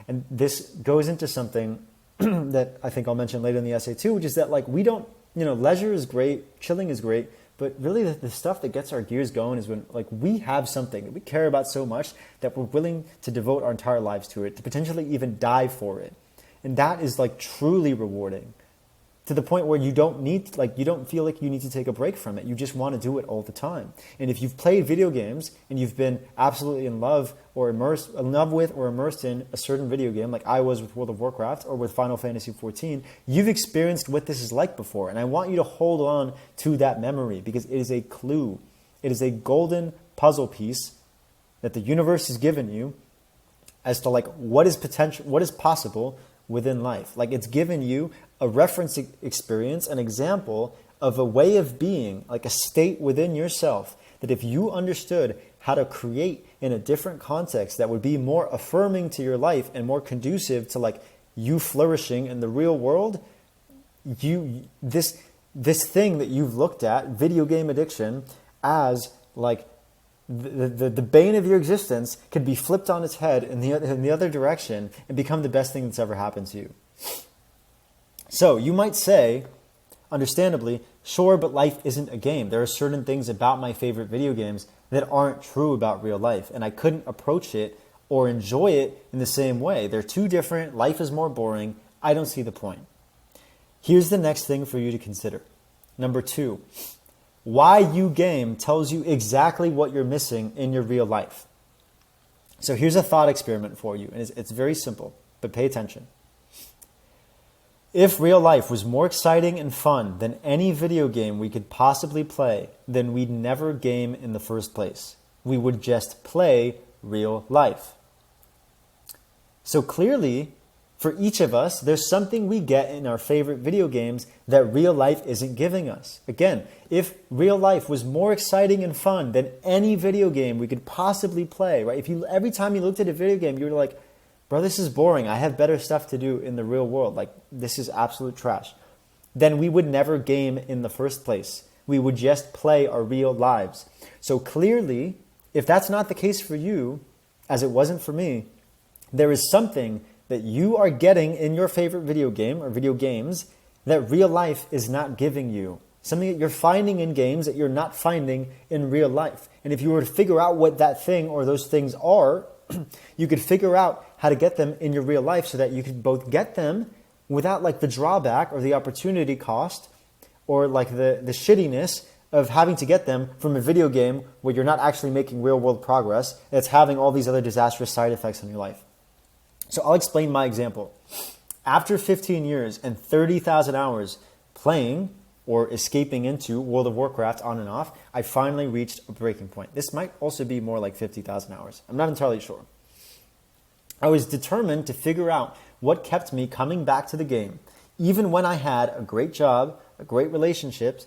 And this goes into something that I think I'll mention later in the essay too, which is that like we don't, leisure is great, chilling is great, but really the stuff that gets our gears going is when like we have something that we care about so much that we're willing to devote our entire lives to it, to potentially even die for it. And that is like truly rewarding. to the point where you don't feel like you need to take a break from it. You just want to do it all the time. And if you've played video games and you've been absolutely in love with or immersed in a certain video game, like I was with World of Warcraft or with Final Fantasy XIV, you've experienced what this is like before. And I want you to hold on to that memory because it is a clue. It is a golden puzzle piece that the universe has given you as to like what is possible within life. Like it's given you a reference experience, an example of a way of being, like a state within yourself, that if you understood how to create in a different context that would be more affirming to your life and more conducive to like you flourishing in the real world, this thing that you've looked at, video game addiction, as like the bane of your existence, could be flipped on its head in the other direction and become the best thing that's ever happened to you. So you might say, understandably, sure, but life isn't a game. There are certain things about my favorite video games that aren't true about real life, and I couldn't approach it or enjoy it in the same way. They're too different. Life is more boring. I don't see the point. Here's the next thing for you to consider. Number 2, why you game tells you exactly what you're missing in your real life. So here's a thought experiment for you, and it's very simple, but pay attention. If real life was more exciting and fun than any video game we could possibly play, then we'd never game in the first place. We would just play real life. So clearly, for each of us, there's something we get in our favorite video games that real life isn't giving us. Again, if real life was more exciting and fun than any video game we could possibly play, right? Every time you looked at a video game, you were like, bro, this is boring. I have better stuff to do in the real world. Like, this is absolute trash. Then we would never game in the first place. We would just play our real lives. So clearly, if that's not the case for you, as it wasn't for me, there is something that you are getting in your favorite video game or video games that real life is not giving you. Something that you're finding in games that you're not finding in real life. And if you were to figure out what that thing or those things are, you could figure out how to get them in your real life so that you could both get them without like the drawback or the opportunity cost or like the shittiness of having to get them from a video game where you're not actually making real world progress. It's having all these other disastrous side effects in your life. So I'll explain my example. After 15 years and 30,000 hours playing or escaping into World of Warcraft on and off, I finally reached a breaking point. This might also be more like 50,000 hours. I'm not entirely sure. I was determined to figure out what kept me coming back to the game, even when I had a great job, a great relationships,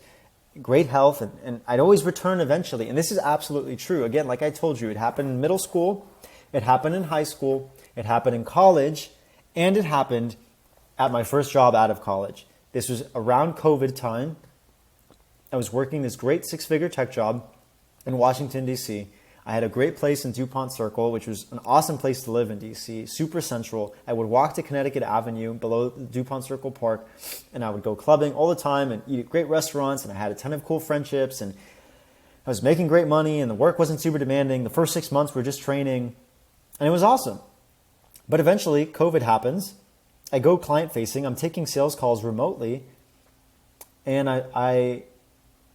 great health, and I'd always return eventually. And this is absolutely true. Again, like I told you, it happened in middle school, it happened in high school, it happened in college, and it happened at my first job out of college. This was around COVID time. I was working this great 6-figure tech job in Washington, D.C. I had a great place in DuPont Circle, which was an awesome place to live in D.C., super central. I would walk to Connecticut Avenue below DuPont Circle Park, and I would go clubbing all the time and eat at great restaurants, and I had a ton of cool friendships, and I was making great money, and the work wasn't super demanding. The first 6 months were just training, and it was awesome. But eventually, COVID happens. I go client-facing. I'm taking sales calls remotely, and I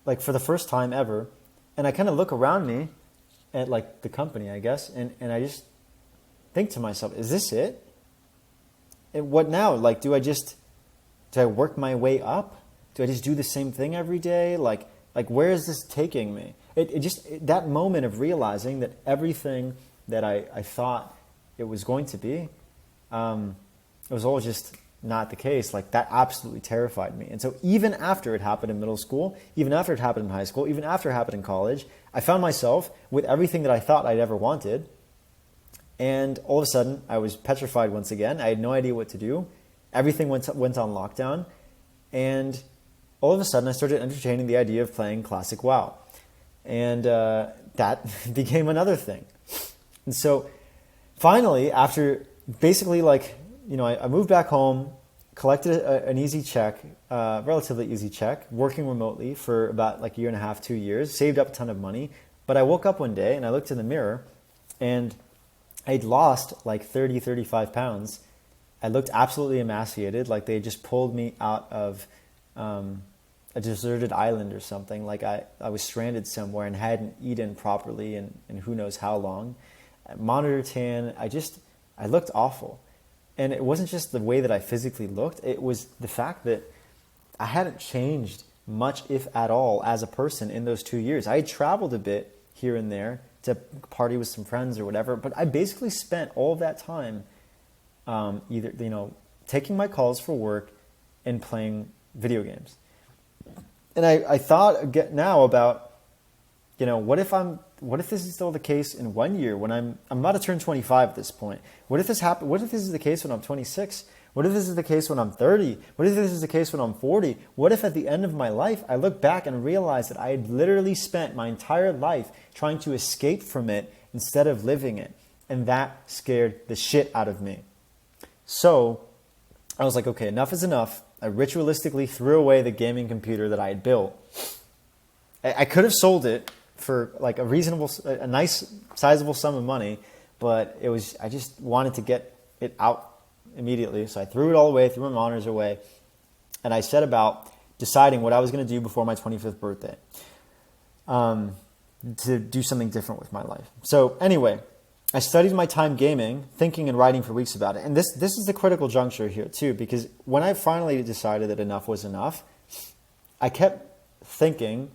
like for the first time ever, and I kind of look around me at like the company, I guess, and I just think to myself, is this it? And what now? Like, do I work my way up? Do I just do the same thing every day? Like where is this taking me? That moment of realizing that everything that I thought it was going to be, it was all just not the case. Like, that absolutely terrified me. And so even after it happened in middle school, even after it happened in high school, even after it happened in college, I found myself with everything that I thought I'd ever wanted. And all of a sudden, I was petrified once again. I had no idea what to do. Everything went on lockdown. And all of a sudden, I started entertaining the idea of playing Classic WoW. And that became another thing. And so finally, after basically I moved back home, collected an easy check, relatively easy check, working remotely for about like a year and a half, 2 years, saved up a ton of money. But I woke up one day and I looked in the mirror and I'd lost like 30, 35 pounds. I looked absolutely emaciated, like they just pulled me out of a deserted island or something. Like I was stranded somewhere and hadn't eaten properly and who knows how long. Monitor tan, I looked awful. And it wasn't just the way that I physically looked, it was the fact that I hadn't changed much, if at all, as a person in those 2 years. I had traveled a bit here and there to party with some friends or whatever, but I basically spent all of that time either, taking my calls for work and playing video games. And I thought now about, what if this is still the case in 1 year when I'm about to turn 25 at this point? What if this happen? What if this is the case when I'm 26? What if this is the case when I'm 30? What if this is the case when I'm 40? What if at the end of my life, I look back and realize that I had literally spent my entire life trying to escape from it instead of living it? And that scared the shit out of me. So I was like, okay, enough is enough. I ritualistically threw away the gaming computer that I had built. I could have sold it for like a nice, sizable sum of money, but I just wanted to get it out immediately. So I threw it all away, threw my monitors away, and I set about deciding what I was going to do before my 25th birthday to do something different with my life. So anyway, I studied my time gaming, thinking and writing for weeks about it. And this is the critical juncture here too, because when I finally decided that enough was enough, I kept thinking,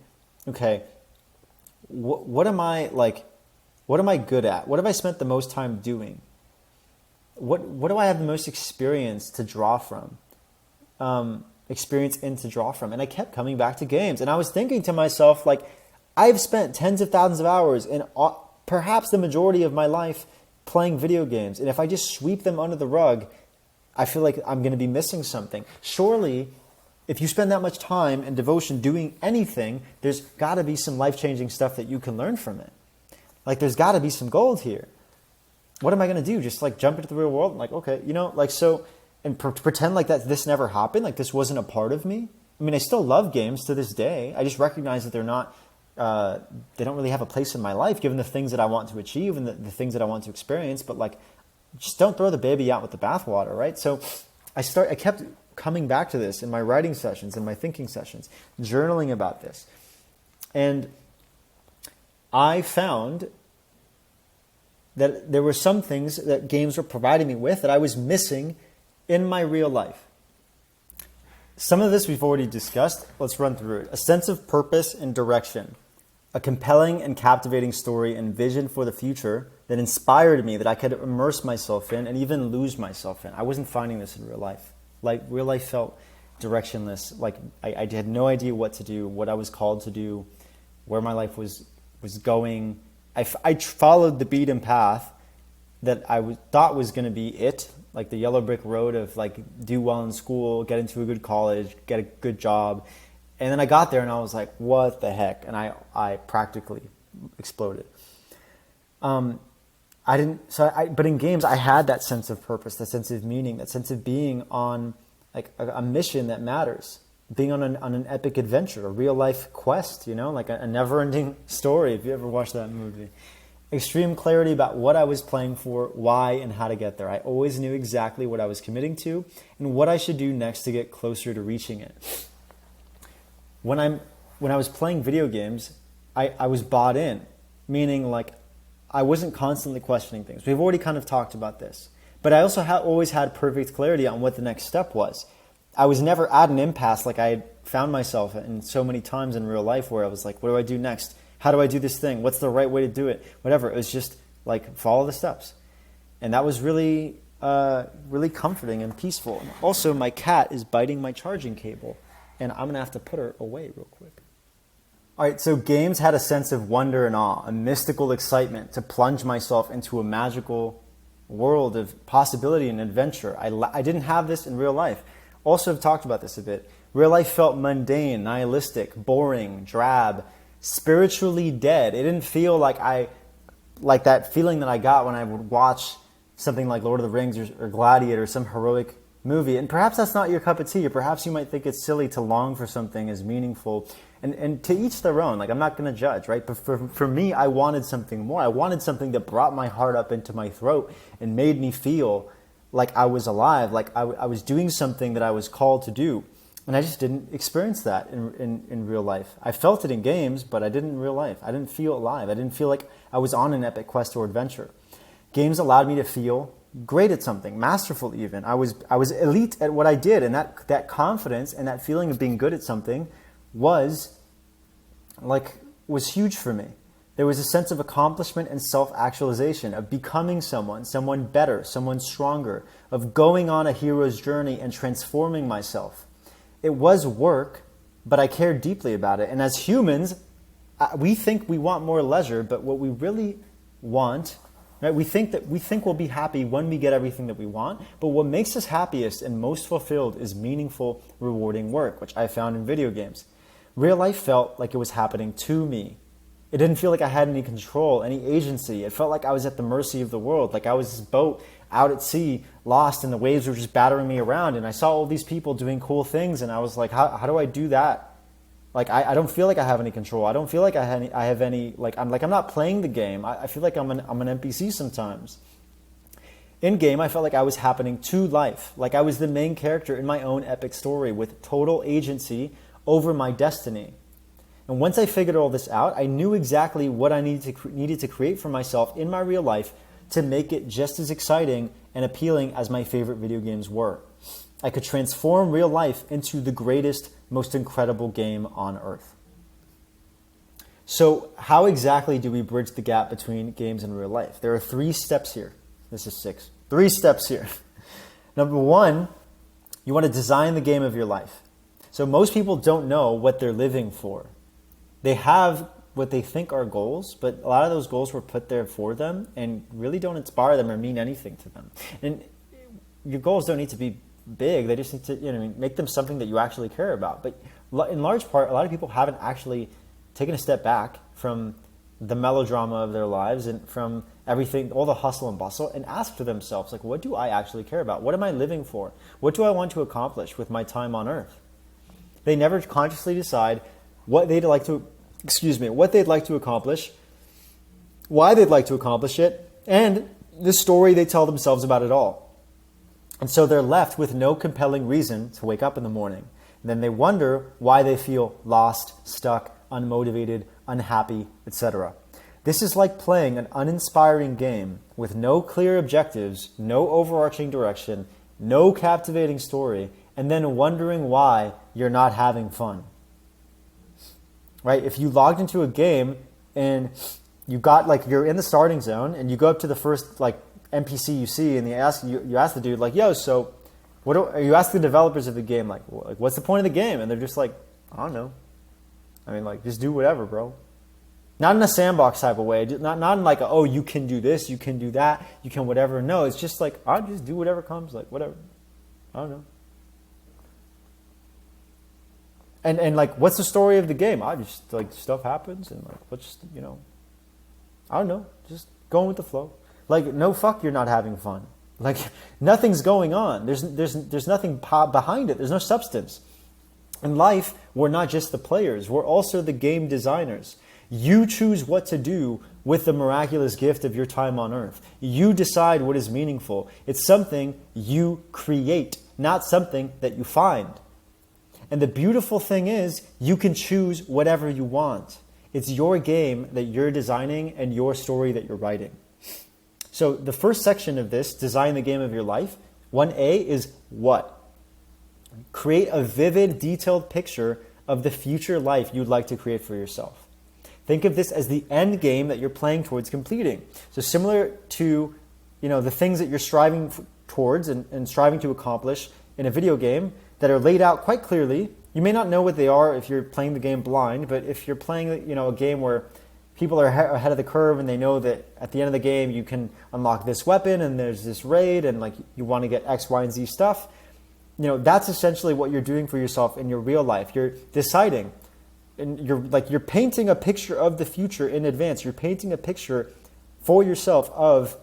okay, what am I good at? What have I spent the most time doing? What do I have the most experience to draw from? And I kept coming back to games. And I was thinking to myself, like, I've spent tens of thousands of hours in perhaps the majority of my life playing video games. And if I just sweep them under the rug, I feel like I'm going to be missing something. Surely, if you spend that much time and devotion doing anything, there's got to be some life-changing stuff that you can learn from it. Like, there's got to be some gold here. What am I going to do? Just like jump into the real world? Like, okay, and pretend like that this never happened, like this wasn't a part of me. I mean, I still love games to this day. I just recognize that they're not, they don't really have a place in my life given the things that I want to achieve and the things that I want to experience. But like, just don't throw the baby out with the bathwater, right? So I kept coming back to this in my writing sessions, in my thinking sessions, journaling about this. And I found that there were some things that games were providing me with that I was missing in my real life. Some of this we've already discussed. Let's run through it. A sense of purpose and direction. A compelling and captivating story and vision for the future that inspired me, that I could immerse myself in and even lose myself in. I wasn't finding this in real life. Like, real life felt directionless. Like, I had no idea what to do, what I was called to do, where my life was going. I followed the beaten path that I thought was going to be it, like the yellow brick road of like do well in school, get into a good college, get a good job. And then I got there and I was like, what the heck? And I practically exploded. But in games, I had that sense of purpose, that sense of meaning, that sense of being on like a mission that matters, being on an epic adventure, a real life quest, like a never-ending story. If you ever watched that movie, extreme clarity about what I was playing for, why, and how to get there. I always knew exactly what I was committing to and what I should do next to get closer to reaching it. When I was playing video games, I was bought in, meaning like I wasn't constantly questioning things. We've already kind of talked about this. But I also always had perfect clarity on what the next step was. I was never at an impasse like I had found myself in so many times in real life where I was like, what do I do next? How do I do this thing? What's the right way to do it? Whatever. It was just like follow the steps. And that was really, really comforting and peaceful. And also, my cat is biting my charging cable, and I'm going to have to put her away real quick. All right, so games had a sense of wonder and awe, a mystical excitement to plunge myself into a magical world of possibility and adventure. I didn't have this in real life. Also, I've talked about this a bit. Real life felt mundane, nihilistic, boring, drab, spiritually dead. It didn't feel like that feeling that I got when I would watch something like Lord of the Rings or Gladiator, some heroic movie. And perhaps that's not your cup of tea, or perhaps you might think it's silly to long for something as meaningful. And to each their own. Like, I'm not going to judge, right? But for me, I wanted something more. I wanted something that brought my heart up into my throat and made me feel like I was alive, like I was doing something that I was called to do. And I just didn't experience that in real life. I felt it in games, but I didn't in real life. I didn't feel alive. I didn't feel like I was on an epic quest or adventure. Games allowed me to feel great at something, masterful even. I was elite at what I did, and that confidence and that feeling of being good at something was huge for me. There was a sense of accomplishment and self-actualization, of becoming someone better, someone stronger, of going on a hero's journey and transforming myself. It was work, but I cared deeply about it. And as humans, we think we want more leisure, but what we really want, right? We think we'll be happy when we get everything that we want, but what makes us happiest and most fulfilled is meaningful, rewarding work, which I found in video games. Real life felt like it was happening to me. It didn't feel like I had any control, any agency. It felt like I was at the mercy of the world, like I was this boat out at sea, lost, and the waves were just battering me around. And I saw all these people doing cool things, and I was like, how do I do that? Like, I don't feel like I have any control. I don't feel like I have any, I'm not playing the game. I feel like I'm an NPC sometimes. In game, I felt like I was happening to life, like I was the main character in my own epic story with total agency over my destiny. And once I figured all this out, I knew exactly what I needed to create for myself in my real life to make it just as exciting and appealing as my favorite video games were. I could transform real life into the greatest, most incredible game on earth. So how exactly do we bridge the gap between games and real life? There are 3 steps here. This is 6. 3 steps here. Number 1, you want to design the game of your life. So most people don't know what they're living for. They have what they think are goals, but a lot of those goals were put there for them and really don't inspire them or mean anything to them. And your goals don't need to be big. They just need to make them something that you actually care about. But in large part, a lot of people haven't actually taken a step back from the melodrama of their lives and from everything, all the hustle and bustle, and ask to themselves, like, what do I actually care about? What am I living for? What do I want to accomplish with my time on earth? They never consciously decide what they'd like to accomplish, why they'd like to accomplish it, and the story they tell themselves about it all. And so they're left with no compelling reason to wake up in the morning. And then they wonder why they feel lost, stuck, unmotivated, unhappy, etc. This is like playing an uninspiring game with no clear objectives, no overarching direction, no captivating story, and then wondering why you're not having fun. Right? If you logged into a game and you got you're in the starting zone and you go up to the first NPC you see and you ask the dude yo, so you ask the developers of the game what's the point of the game? And they're just like, I don't know. I mean, just do whatever, bro. Not in a sandbox type of way. Not in oh, you can do this, you can do that, you can whatever. No, it's just I'll just do whatever comes, whatever. I don't know. And what's the story of the game? I just stuff happens and let's I don't know, just going with the flow. No, fuck, you're not having fun. Nothing's going on. There's nothing behind it. There's no substance. In life, we're not just the players. We're also the game designers. You choose what to do with the miraculous gift of your time on earth. You decide what is meaningful. It's something you create, not something that you find. And the beautiful thing is, you can choose whatever you want. It's your game that you're designing and your story that you're writing. So the first section of this, design the game of your life, 1A is what? Create a vivid, detailed picture of the future life you'd like to create for yourself. Think of this as the end game that you're playing towards completing. So similar to the things that you're striving towards and striving to accomplish in a video game that are laid out quite clearly. You may not know what they are if you're playing the game blind, but if you're playing a game where people are ahead of the curve and they know that at the end of the game you can unlock this weapon and there's this raid and you want to get X, Y, and Z stuff, that's essentially what you're doing for yourself in your real life. You're deciding, and you're painting a picture of the future in advance. You're painting a picture for yourself of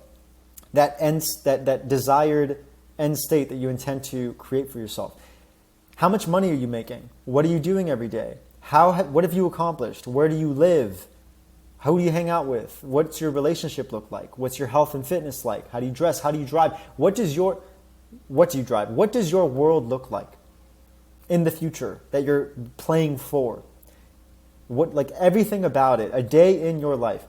that desired end state that you intend to create for yourself. How much money are you making? What are you doing every day? What have you accomplished? Where do you live? Who do you hang out with? What's your relationship look like? What's your health and fitness like? How do you dress? How do you drive? What do you drive? What does your world look like? in the future that you're playing for. What, like everything about it, a day in your life.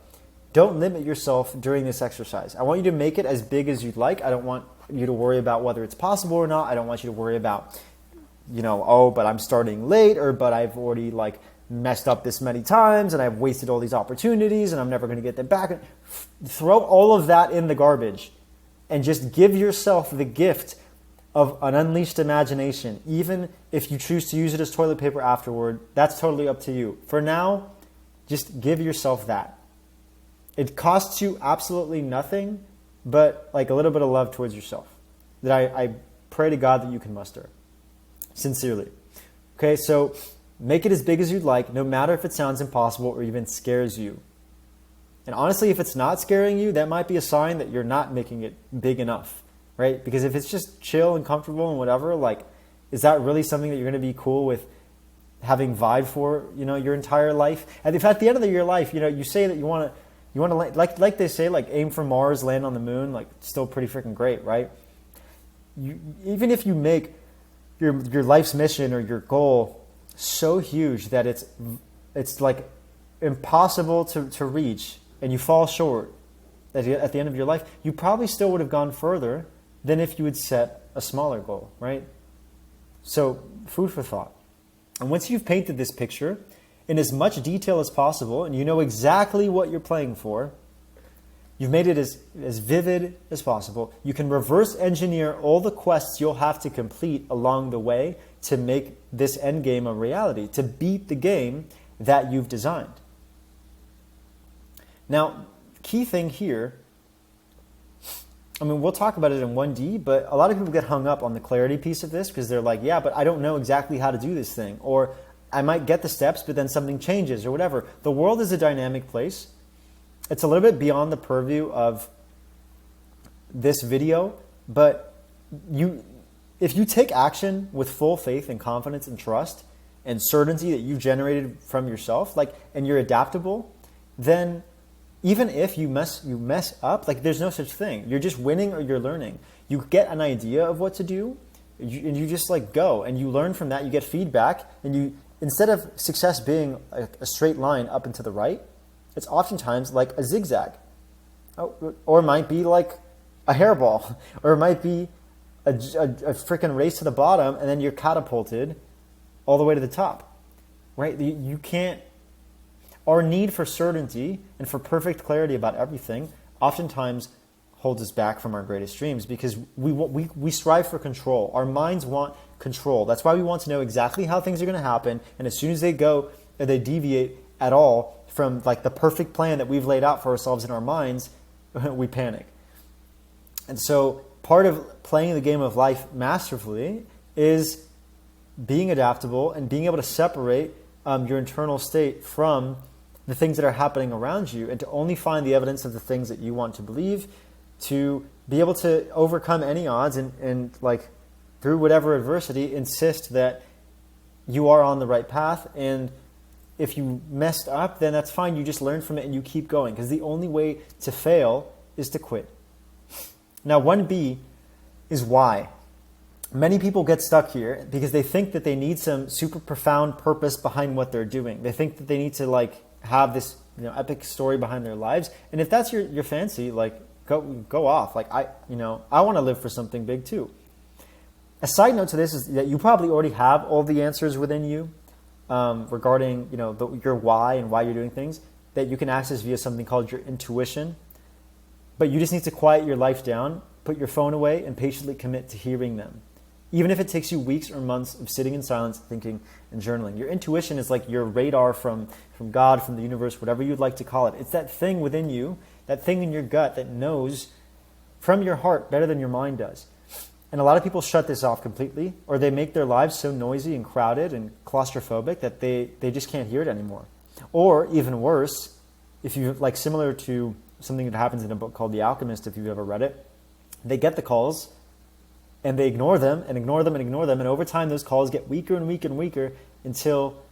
Don't limit yourself during this exercise. I want you to make it as big as you'd like. I don't want you to worry about whether it's possible or not. I don't want you to worry about, oh, but I'm starting late, or but I've already like messed up this many times and I've wasted all these opportunities and I'm never going to get them back. Throw all of that in the garbage and just give yourself the gift of an unleashed imagination. Even if you choose to use it as toilet paper afterward, that's totally up to you. For now, just give yourself that. It costs you absolutely nothing, but like a little bit of love towards yourself that I pray to God that you can muster. Sincerely. Okay, so make it as big as you'd like, no matter if it sounds impossible or even scares you. And honestly, if it's not scaring you, that might be a sign that you're not making it big enough, right? Because if it's just chill and comfortable and whatever, like, is that really something that you're going to be cool with having vibe for, your entire life? And if at the end of your life, you say that you want to like they say, like aim for Mars, land on the moon, like still pretty freaking great, right? Even if you make your life's mission or your goal so huge that it's like impossible to reach and you fall short at the end of your life, you probably still would have gone further than if you had set a smaller goal, right? So food for thought. And once you've painted this picture in as much detail as possible and you know exactly what you're playing for, you've made it as vivid as possible, you can reverse engineer all the quests you'll have to complete along the way to make this end game a reality, to beat the game that you've designed. Now, key thing here, we'll talk about it in 1D, but a lot of people get hung up on the clarity piece of this because they're like, yeah, but I don't know exactly how to do this thing. Or I might get the steps, but then something changes or whatever. The world is a dynamic place. It's a little bit beyond the purview of this video, but if you take action with full faith and confidence and trust and certainty that you've generated from yourself, and you're adaptable, then even if you mess up, there's no such thing. You're just winning or you're learning. You get an idea of what to do, and you just go, and you learn from that. You get feedback, and instead of success being a straight line up and to the right, it's oftentimes like a zigzag, or it might be like a hairball, or it might be a freaking race to the bottom, and then you're catapulted all the way to the top, right? You can't. Our need for certainty and for perfect clarity about everything oftentimes holds us back from our greatest dreams because we strive for control. Our minds want control. That's why we want to know exactly how things are going to happen, and as soon as they go or they deviate at all from the perfect plan that we've laid out for ourselves in our minds, we panic. And so part of playing the game of life masterfully is being adaptable and being able to separate your internal state from the things that are happening around you, and to only find the evidence of the things that you want to believe, to be able to overcome any odds and through whatever adversity, insist that you are on the right path. And if you messed up, then that's fine. You just learn from it and you keep going, because the only way to fail is to quit. Now, 1B is why. Many people get stuck here because they think that they need some super profound purpose behind what they're doing. They think that they need to have this epic story behind their lives. And if that's your fancy, go off. I want to live for something big too. A side note to this is that you probably already have all the answers within you regarding your why and why you're doing things that you can access via something called your intuition. But you just need to quiet your life down, put your phone away, and patiently commit to hearing them. Even if it takes you weeks or months of sitting in silence, thinking, and journaling. Your intuition is like your radar from God, from the universe, whatever you'd like to call it. It's that thing within you, that thing in your gut that knows from your heart better than your mind does. And a lot of people shut this off completely, or they make their lives so noisy and crowded and claustrophobic that they just can't hear it anymore. Or even worse, if you similar to something that happens in a book called The Alchemist, if you've ever read it, they get the calls, and they ignore them, and ignore them, and ignore them. And over time, those calls get weaker and weaker and weaker until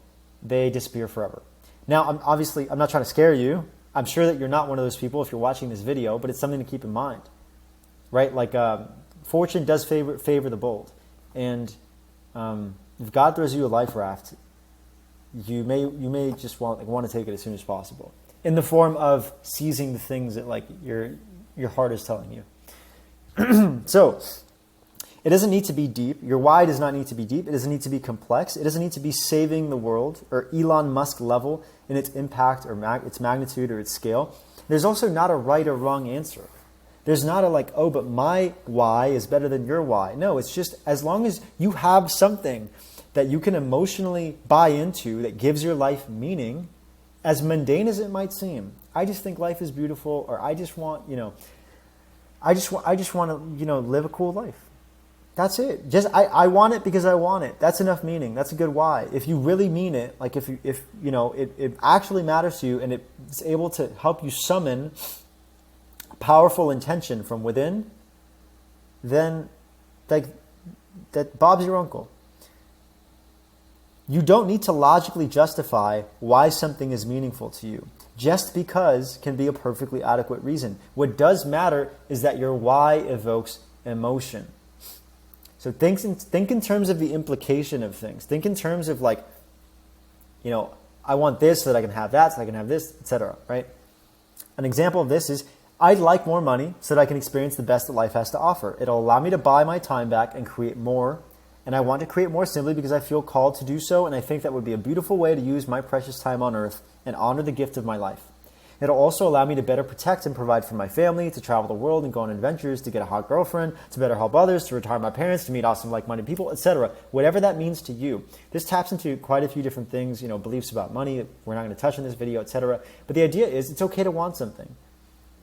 they disappear forever. Now, I'm not trying to scare you. I'm sure that you're not one of those people if you're watching this video, but it's something to keep in mind, right? Fortune does favor the bold. And if God throws you a life raft, you may just want to take it as soon as possible, in the form of seizing the things that like your heart is telling you. So it doesn't need to be deep. Your why does not need to be deep. It doesn't need to be complex. It doesn't need to be saving the world or Elon Musk level in its impact or its magnitude or its scale. There's also not a right or wrong answer. There's not a like, oh, but my why is better than your why. No, it's just as long as you have something that you can emotionally buy into that gives your life meaning, as mundane as it might seem. I just think life is beautiful, or I just want, I just want to, live a cool life. That's it. Just I want it because I want it. That's enough meaning. That's a good why. If you really mean it, like if it actually matters to you and it's able to help you summon powerful intention from within, then like that Bob's your uncle. You don't need to logically justify why something is meaningful to you. Just because can be a perfectly adequate reason. What does matter is that your why evokes emotion. So think in terms of the implication of things. Think in terms of like, I want this so that I can have that, so I can have this, etc. Right? An example of this is, I'd like more money so that I can experience the best that life has to offer. It'll allow me to buy my time back and create more. And I want to create more simply because I feel called to do so, and I think that would be a beautiful way to use my precious time on earth and honor the gift of my life. It'll also allow me to better protect and provide for my family, to travel the world and go on adventures, to get a hot girlfriend, to better help others, to retire my parents, to meet awesome like-minded people, etc. Whatever that means to you. This taps into quite a few different things, beliefs about money that we're not going to touch in this video, etc. But the idea is it's okay to want something.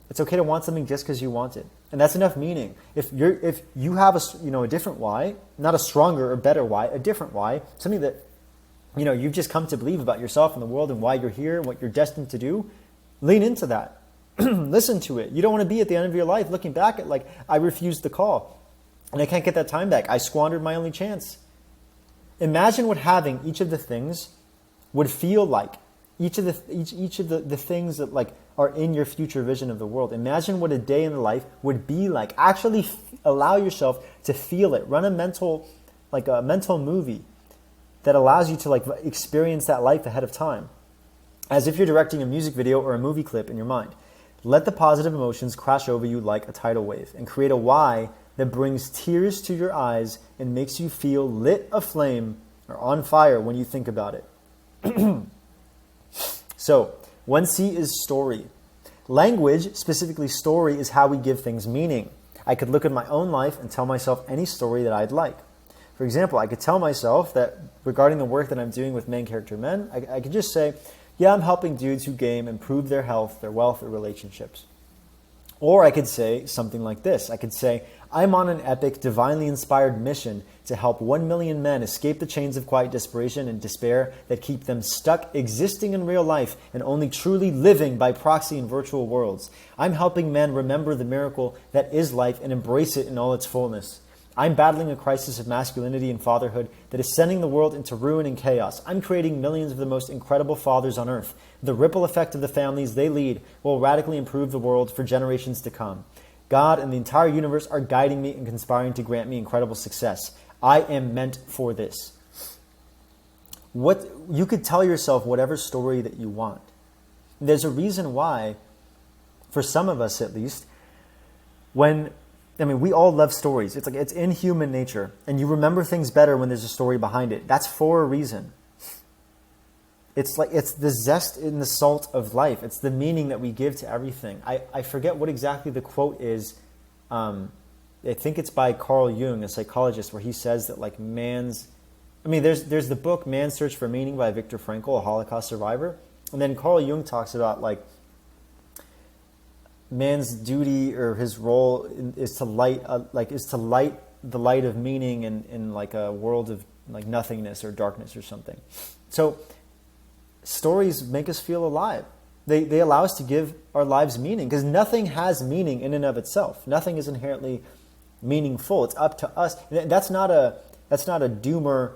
It's okay to want something just because you want it. And that's enough meaning. If you have a different why, not a stronger or better why, a different why, something that you've just come to believe about yourself and the world and why you're here and what you're destined to do, lean into that. Listen to it. You don't want to be at the end of your life looking back at like, I refused the call and I can't get that time back. I squandered my only chance. Imagine what having each of the things would feel like. Each of the things that like are in your future vision of the world. Imagine what a day in the life would be like. Actually allow yourself to feel it. Run a mental movie that allows you to like experience that life ahead of time, as if you're directing a music video or a movie clip in your mind. Let the positive emotions crash over you like a tidal wave and create a why that brings tears to your eyes and makes you feel lit aflame or on fire when you think about it. So, 1C is story. Language, specifically story, is how we give things meaning. I could look at my own life and tell myself any story that I'd like. For example, I could tell myself that regarding the work that I'm doing with main character men, I could just say, yeah, I'm helping dudes who game improve their health, their wealth, their relationships. Or I could say something like this. I could say, I'm on an epic, divinely inspired mission to help 1 million men escape the chains of quiet desperation and despair that keep them stuck existing in real life and only truly living by proxy in virtual worlds. I'm helping men remember the miracle that is life and embrace it in all its fullness. I'm battling a crisis of masculinity and fatherhood that is sending the world into ruin and chaos. I'm creating millions of the most incredible fathers on earth. The ripple effect of the families they lead will radically improve the world for generations to come. God and the entire universe are guiding me and conspiring to grant me incredible success. I am meant for this. You could tell yourself whatever story that you want. There's a reason why, for some of us at least, we all love stories. It's in human nature. And you remember things better when there's a story behind it. That's for a reason. It's the zest in the salt of life. It's the meaning that we give to everything. I forget what exactly the quote is. I think it's by Carl Jung, a psychologist, where he says that there's the book Man's Search for Meaning by Viktor Frankl, a Holocaust survivor. And then Carl Jung talks about man's duty or his role is to light the light of meaning in like a world of like nothingness or darkness or something. So stories make us feel alive. They allow us to give our lives meaning, because nothing has meaning in and of itself. Nothing is inherently meaningful. It's up to us. That's not a doomer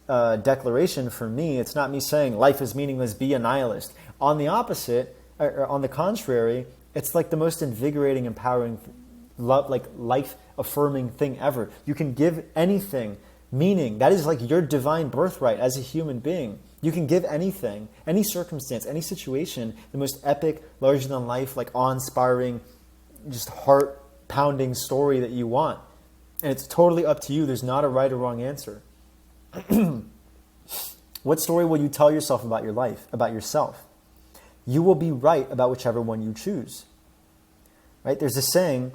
declaration for me. It's not me saying life is meaningless, be a nihilist. On the opposite, or on the contrary, it's like the most invigorating, empowering, life-affirming thing ever. You can give anything Meaning, that is like your divine birthright as a human being. You can give anything, any circumstance, any situation, the most epic, larger than life, like awe-inspiring, just heart-pounding story that you want. And it's totally up to you. There's not a right or wrong answer. What story will you tell yourself about your life, about yourself? You will be right about whichever one you choose. Right? There's a saying,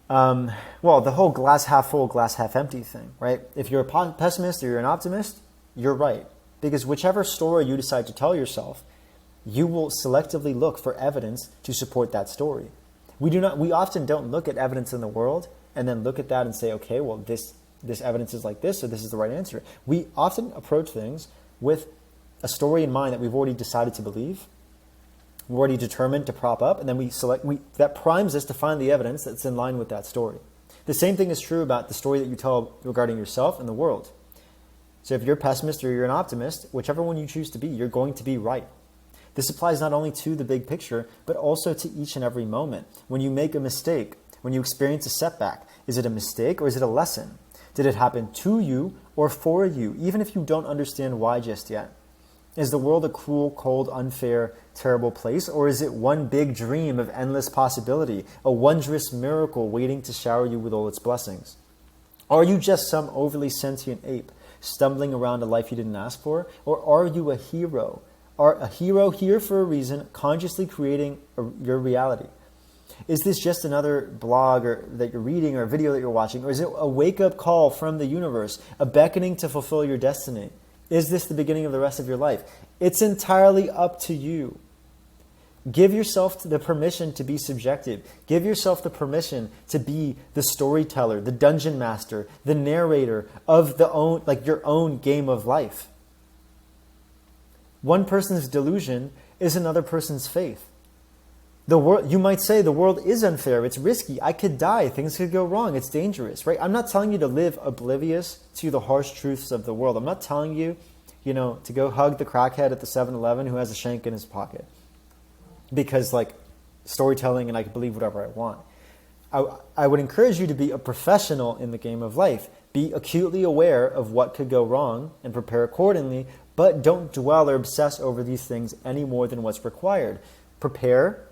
the whole glass half full, glass half empty thing, right? If you're a pessimist or you're an optimist, you're right. Because whichever story you decide to tell yourself, you will selectively look for evidence to support that story. We often don't look at evidence in the world and then look at that and say, okay, well, this evidence is like this, so this is the right answer. We often approach things with a story in mind that we've already decided to believe, we're already determined to prop up, and then that primes us to find the evidence that's in line with that story. The same thing is true about the story that you tell regarding yourself and the world. So if you're a pessimist or you're an optimist, whichever one you choose to be, you're going to be right. This applies not only to the big picture, but also to each and every moment. When you make a mistake, when you experience a setback, is it a mistake or is it a lesson? Did it happen to you or for you, even if you don't understand why just yet? Is the world a cruel, cold, unfair, terrible place, or is it one big dream of endless possibility, a wondrous miracle waiting to shower you with all its blessings? Are you just some overly sentient ape stumbling around a life you didn't ask for, or are you a hero? Are a hero here for a reason, consciously creating your reality? Is this just another blog that you're reading or a video that you're watching, or is it a wake-up call from the universe, a beckoning to fulfill your destiny? Is this the beginning of the rest of your life? It's entirely up to you. Give yourself the permission to be subjective. Give yourself the permission to be the storyteller, the dungeon master, the narrator of your own game of life. One person's delusion is another person's faith. You might say the world is unfair, it's risky, I could die, things could go wrong, it's dangerous, right? I'm not telling you to live oblivious to the harsh truths of the world. I'm not telling you, to go hug the crackhead at the 7-Eleven who has a shank in his pocket. Because storytelling and I can believe whatever I want. I would encourage you to be a professional in the game of life. Be acutely aware of what could go wrong and prepare accordingly, but don't dwell or obsess over these things any more than what's required. Prepare,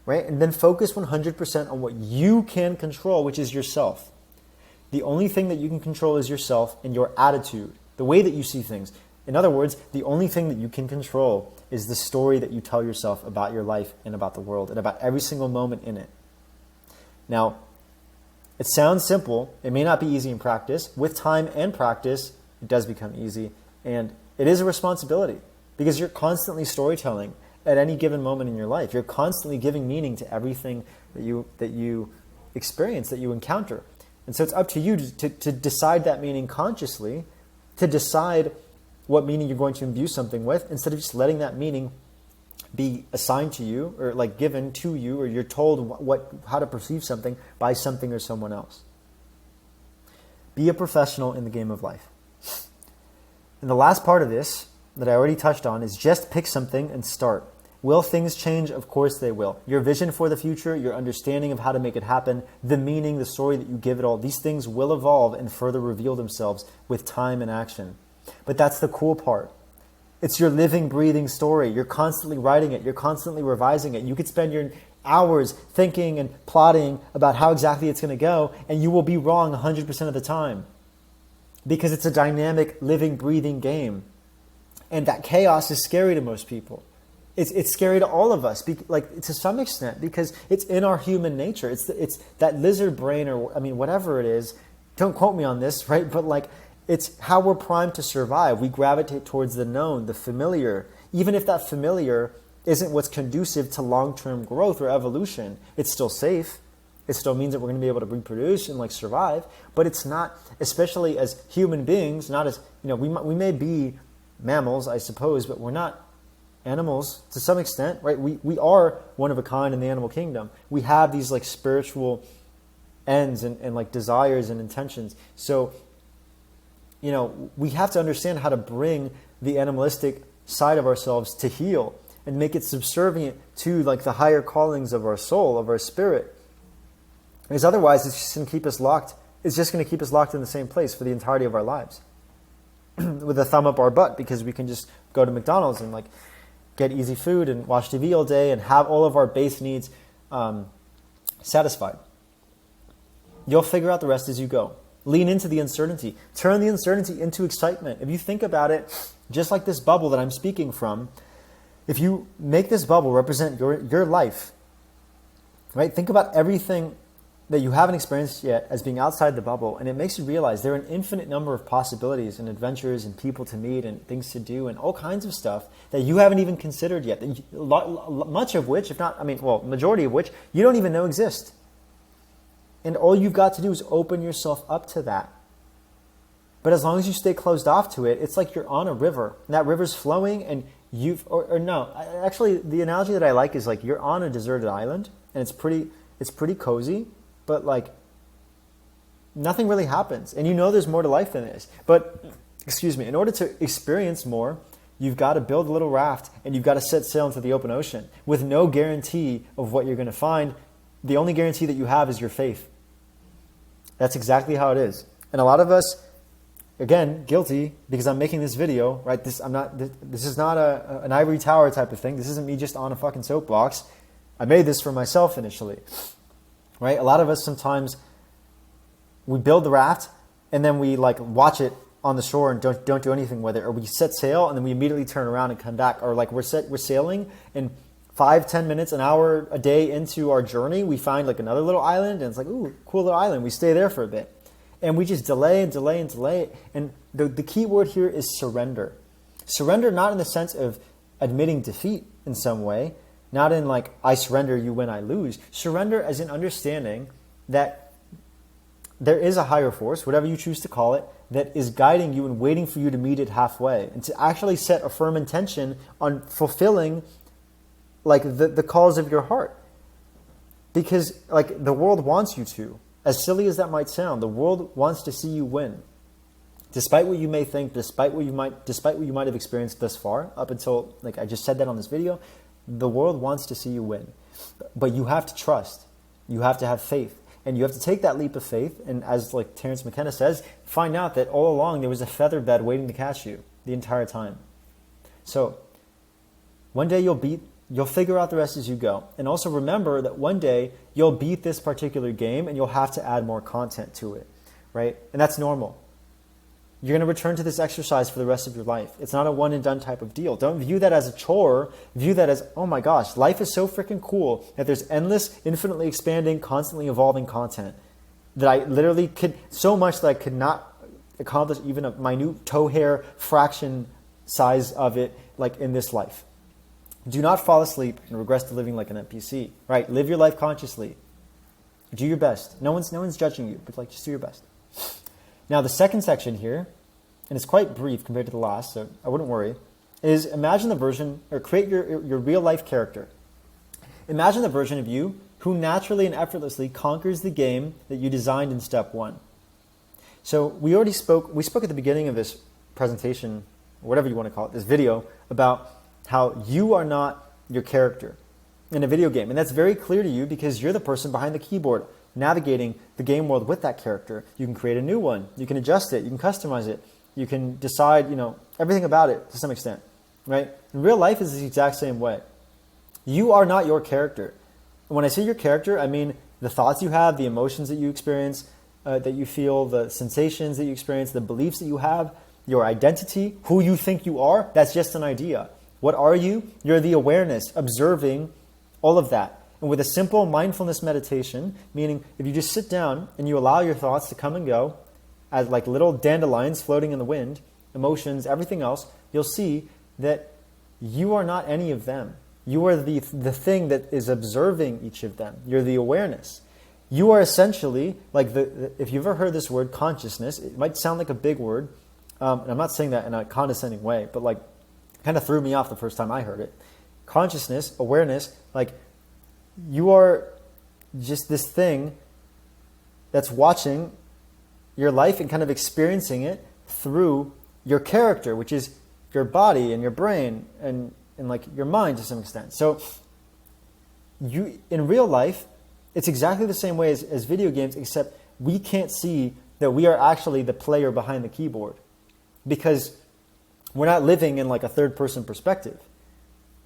right? And then focus 100% on what you can control, which is yourself. The only thing that you can control is yourself and your attitude, the way that you see things. In other words, the only thing that you can control is the story that you tell yourself about your life and about the world and about every single moment in it. Now, it sounds simple. It may not be easy in practice. With time and practice, it does become easy. And it is a responsibility because you're constantly storytelling at any given moment in your life. You're constantly giving meaning to everything that you experience, that you encounter. And so it's up to you to decide that meaning consciously, to decide what meaning you're going to imbue something with, instead of just letting that meaning be assigned to you or given to you, or you're told how to perceive something by something or someone else. Be a professional in the game of life. And the last part of this that I already touched on is just pick something and start. Will things change? Of course they will. Your vision for the future, your understanding of how to make it happen, the meaning, the story that you give it all, these things will evolve and further reveal themselves with time and action. But that's the cool part. It's your living, breathing story. You're constantly writing it. You're constantly revising it. You could spend your hours thinking and plotting about how exactly it's going to go, and you will be wrong 100% of the time. Because it's a dynamic, living, breathing game. And that chaos is scary to most people. It's scary to all of us, to some extent, because it's in our human nature. It's that lizard brain, or whatever it is. Don't quote me on this, right? But it's how we're primed to survive. We gravitate towards the known, the familiar. Even if that familiar isn't what's conducive to long-term growth or evolution, it's still safe. It still means that we're going to be able to reproduce and survive. But it's not, especially as human beings, not as, we may be mammals, I suppose, but we're not animals to some extent, right? We are one of a kind in the animal kingdom. We have these spiritual ends and desires and intentions. So, we have to understand how to bring the animalistic side of ourselves to heal and make it subservient to the higher callings of our soul, of our spirit. Because otherwise it's just going to keep us locked is just going to keep us locked in the same place for the entirety of our lives with a thumb up our butt, because we can just go to McDonald's and like get easy food and watch TV all day and have all of our base needs satisfied. You'll figure out the rest as you go. Lean into the uncertainty. Turn the uncertainty into excitement. If you think about it, just like this bubble that I'm speaking from, if you make this bubble represent your life, right? Think about everything that you haven't experienced yet as being outside the bubble, and it makes you realize there are an infinite number of possibilities and adventures and people to meet and things to do and all kinds of stuff that you haven't even considered yet. Much of which, if not, majority of which, you don't even know exist. And all you've got to do is open yourself up to that. But as long as you stay closed off to it, it's like you're on a river. And that river's flowing and actually the analogy that I like is like you're on a deserted island and it's pretty cozy, but like nothing really happens. And you know there's more to life than this. But, in order to experience more, you've got to build a little raft and you've got to set sail into the open ocean with no guarantee of what you're going to find. The only guarantee that you have is your faith. That's exactly how it is. And a lot of us, again, guilty, because I'm making this video, right? This is not an ivory tower type of thing. This isn't me just on a fucking soapbox. I made this for myself initially, right? A lot of us sometimes, we build the raft and then we like watch it on the shore and don't do anything with it. Or we set sail and then we immediately turn around and come back. Or like we're sailing and 5-10 minutes, an hour a day into our journey, we find like another little island and it's like, ooh, cool little island. We stay there for a bit. And we just delay and delay and delay. And the key word here is surrender. Surrender not in the sense of admitting defeat in some way, not in like, I surrender, you win, I lose. Surrender as in understanding that there is a higher force, whatever you choose to call it, that is guiding you and waiting for you to meet it halfway. And to actually set a firm intention on fulfilling like the calls of your heart. Because like the world wants you to. As silly as that might sound, the world wants to see you win. Despite what you may think, despite what you might have experienced thus far, up until like I just said that on this video, the world wants to see you win. But you have to trust. You have to have faith. And you have to take that leap of faith, and as like Terence McKenna says, find out that all along there was a feather bed waiting to catch you the entire time. So one day you'll figure out the rest as you go. And also remember that one day you'll beat this particular game and you'll have to add more content to it, right? And that's normal. You're going to return to this exercise for the rest of your life. It's not a one and done type of deal. Don't view that as a chore. View that as, oh my gosh, life is so freaking cool that there's endless, infinitely expanding, constantly evolving content that I literally so much that I could not accomplish even a minute toe hair fraction size of it like in this life. Do not fall asleep and regress to living like an NPC, right? Live your life consciously. Do your best. No one's judging you, but like just do your best. Now the second section here, and it's quite brief compared to the last, so I wouldn't worry, is imagine the version, or create your real life character. Imagine the version of you who naturally and effortlessly conquers the game that you designed in step one. So we spoke at the beginning of this presentation, or whatever you want to call it, this video, about how you are not your character in a video game. And that's very clear to you because you're the person behind the keyboard navigating the game world with that character. You can create a new one. You can adjust it. You can customize it. You can decide, everything about it to some extent, right? In real life is the exact same way. You are not your character. And when I say your character, I mean the thoughts you have, the emotions that you experience, that you feel, the sensations that you experience, the beliefs that you have, your identity, who you think you are. That's just an idea. What are you? You're the awareness, observing all of that. And with a simple mindfulness meditation, meaning if you just sit down and you allow your thoughts to come and go as like little dandelions floating in the wind, emotions, everything else, you'll see that you are not any of them. You are the thing that is observing each of them. You're the awareness. You are essentially like if you've ever heard this word consciousness, it might sound like a big word. And I'm not saying that in a condescending way, but like kind of threw me off the first time I heard it. Consciousness, awareness, like you are just this thing that's watching your life and kind of experiencing it through your character, which is your body and your brain and like your mind to some extent. So you in real life, it's exactly the same way as video games, except we can't see that we are actually the player behind the keyboard, because we're not living in like a third person perspective.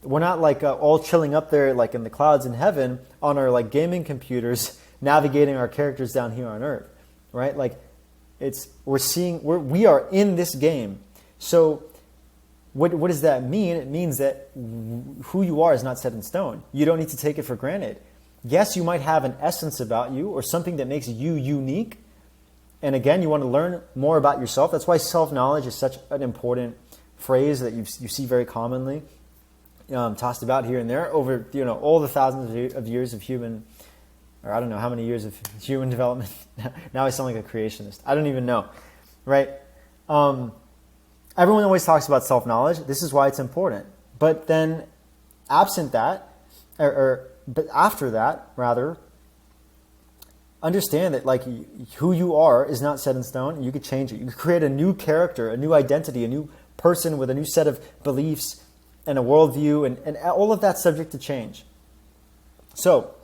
We're not like all chilling up there like in the clouds in heaven on our like gaming computers navigating our characters down here on earth, right? Like we are in this game. So what does that mean? It means that who you are is not set in stone. You don't need to take it for granted. Yes, you might have an essence about you or something that makes you unique. And again, you want to learn more about yourself. That's why self-knowledge is such an important phrase that you see very commonly tossed about here and there over all the thousands of years of human, or I don't know how many years of human development. Now I sound like a creationist. I don't even know, right? Everyone always talks about self-knowledge. This is why it's important. But then absent that, but after that, rather, understand that like who you are is not set in stone. You could change it. You could create a new character, a new identity, a new person with a new set of beliefs and a worldview, and all of that's subject to change. So,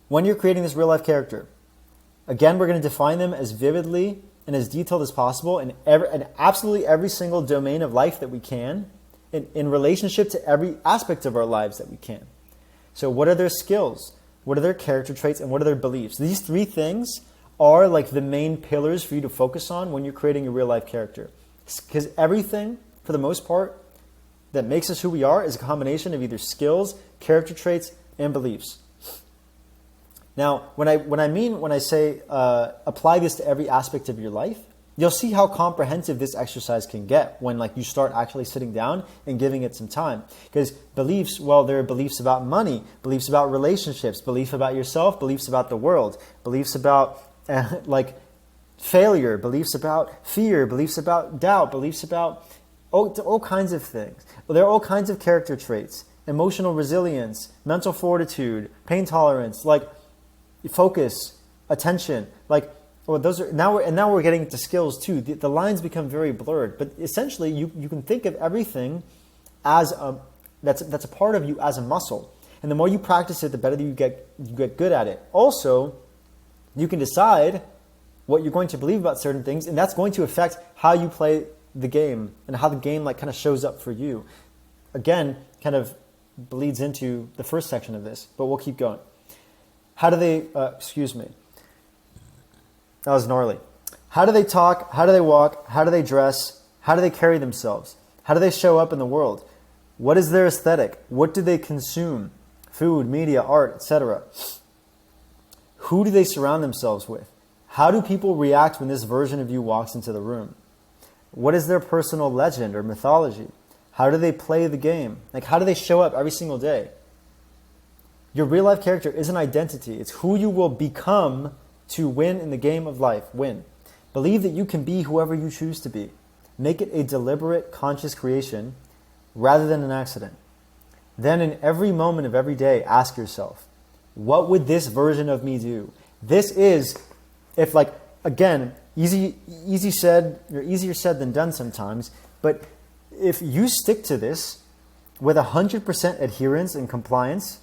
when you're creating this real-life character, again, we're going to define them as vividly and as detailed as possible in absolutely every single domain of life that we can, in relationship to every aspect of our lives that we can. So what are their skills? What are their character traits? And what are their beliefs? These three things are like the main pillars for you to focus on when you're creating a real-life character. Because everything, for the most part, that makes us who we are is a combination of either skills, character traits, and beliefs. Now, when I say apply this to every aspect of your life, you'll see how comprehensive this exercise can get when like you start actually sitting down and giving it some time. Because beliefs, well, there are beliefs about money, beliefs about relationships, beliefs about yourself, beliefs about the world, beliefs about like failure, beliefs about fear, beliefs about doubt, beliefs about all kinds of things. Well, there are all kinds of character traits, emotional resilience, mental fortitude, pain tolerance, like focus, attention, like those are now we're getting into skills too. The lines become very blurred, but essentially you can think of everything as that's a part of you as a muscle, and the more you practice it, the better you get good at it. Also, you can decide what you're going to believe about certain things, and that's going to affect how you play the game and how the game like kind of shows up for you. Again, kind of bleeds into the first section of this, but we'll keep going. How do they, excuse me, that was gnarly. How do they talk? How do they walk? How do they dress? How do they carry themselves? How do they show up in the world? What is their aesthetic? What do they consume? Food, media, art, etc. Who do they surround themselves with? How do people react when this version of you walks into the room? What is their personal legend or mythology? How do they play the game? Like, how do they show up every single day? Your real-life character is an identity. It's who you will become to win in the game of life. Win. Believe that you can be whoever you choose to be. Make it a deliberate, conscious creation rather than an accident. Then in every moment of every day, ask yourself, what would this version of me do? This is, if like, again, easier said than done sometimes, but if you stick to this with 100% adherence and compliance,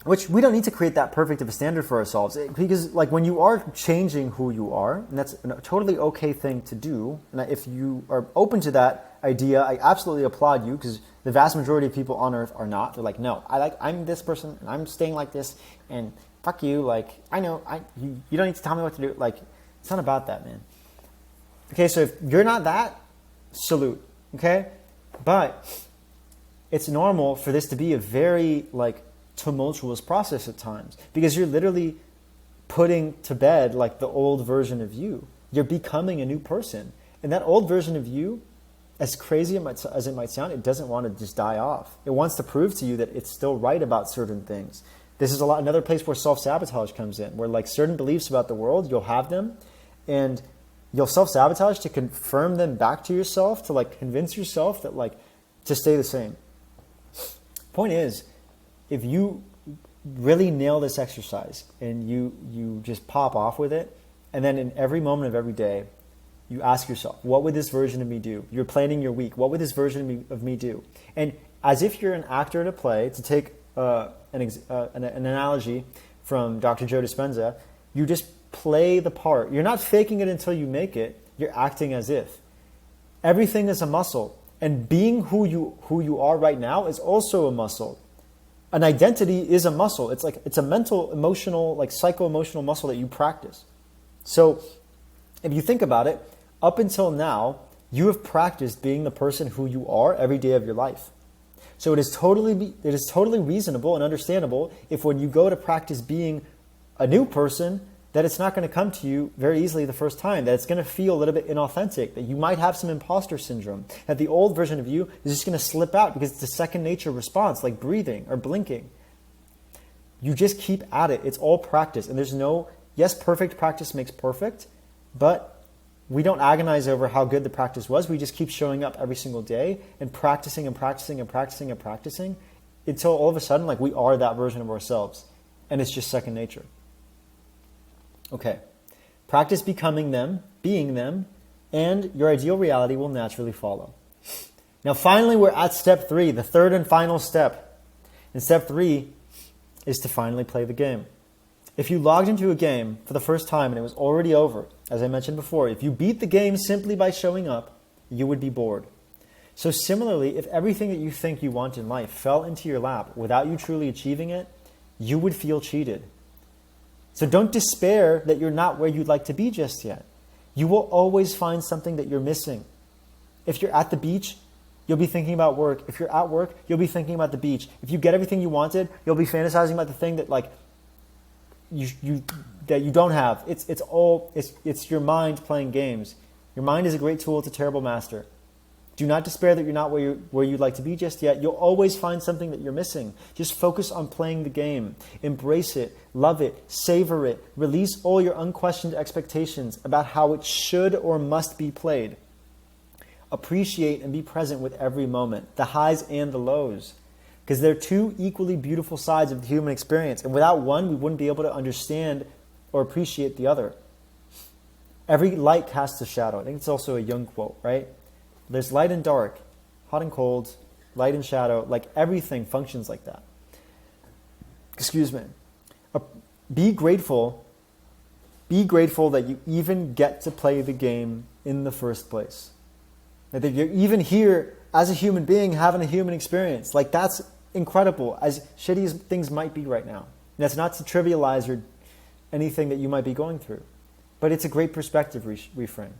which we don't need to create that perfect of a standard for ourselves, because like when you are changing who you are, and that's a totally okay thing to do, and if you are open to that idea, I absolutely applaud you, because the vast majority of people on earth are not. They're like, no, I'm this person, and I'm staying like this, and fuck you, like, I know, you don't need to tell me what to do. Like, it's not about that, man. Okay, so if you're not that, salute, okay? But it's normal for this to be a very, like, tumultuous process at times, because you're literally putting to bed, like, the old version of you. You're becoming a new person. And that old version of you, as crazy as it might sound, it doesn't want to just die off. It wants to prove to you that it's still right about certain things. This is another place where self-sabotage comes in, where like certain beliefs about the world, you'll have them, and you'll self-sabotage to confirm them back to yourself, to like convince yourself that like to stay the same. Point is, if you really nail this exercise and you just pop off with it, and then in every moment of every day, you ask yourself, what would this version of me do? You're planning your week. What would this version of me do? And as if you're an actor in a play, to take an analogy from Dr. Joe Dispenza, you just play the part. You're not faking it until you make it. You're acting as if. Everything is a muscle. And being who you are right now is also a muscle. An identity is a muscle. It's a mental, emotional, like psycho-emotional muscle that you practice. So if you think about it, up until now, you have practiced being the person who you are every day of your life. So it is totally reasonable and understandable if when you go to practice being a new person, that it's not going to come to you very easily the first time, that it's going to feel a little bit inauthentic, that you might have some imposter syndrome, that the old version of you is just going to slip out because it's a second nature response, like breathing or blinking. You just keep at it. It's all practice. And there's no, yes, perfect practice makes perfect, but we don't agonize over how good the practice was. We just keep showing up every single day and practicing and practicing and practicing and practicing until all of a sudden, like, we are that version of ourselves. And it's just second nature. Okay. Practice becoming them, being them, and your ideal reality will naturally follow. Now, finally, we're at step 3, the third and final step. And step 3 is to finally play the game. If you logged into a game for the first time and it was already over, as I mentioned before, if you beat the game simply by showing up, you would be bored. So similarly, if everything that you think you want in life fell into your lap without you truly achieving it, you would feel cheated. So don't despair that you're not where you'd like to be just yet. You will always find something that you're missing. If you're at the beach, you'll be thinking about work. If you're at work, you'll be thinking about the beach. If you get everything you wanted, you'll be fantasizing about the thing that you don't have. It's your mind playing games. Your mind is a great tool. It's a terrible master. Do not despair that you're not where you'd like to be just yet. You'll always find something that you're missing. Just focus on playing the game. Embrace it, love it, savor it. Release all your unquestioned expectations about how it should or must be played. Appreciate and be present with every moment, the highs and the lows. Because they're two equally beautiful sides of the human experience. And without one, we wouldn't be able to understand or appreciate the other. Every light casts a shadow. I think it's also a Jung quote, right? There's light and dark, hot and cold, light and shadow. Like, everything functions like that. Excuse me. Be grateful. Be grateful that you even get to play the game in the first place. That you're even here as a human being having a human experience. Like, that's incredible, as shitty as things might be right now. And that's not to trivialize or anything that you might be going through. But it's a great perspective reframe.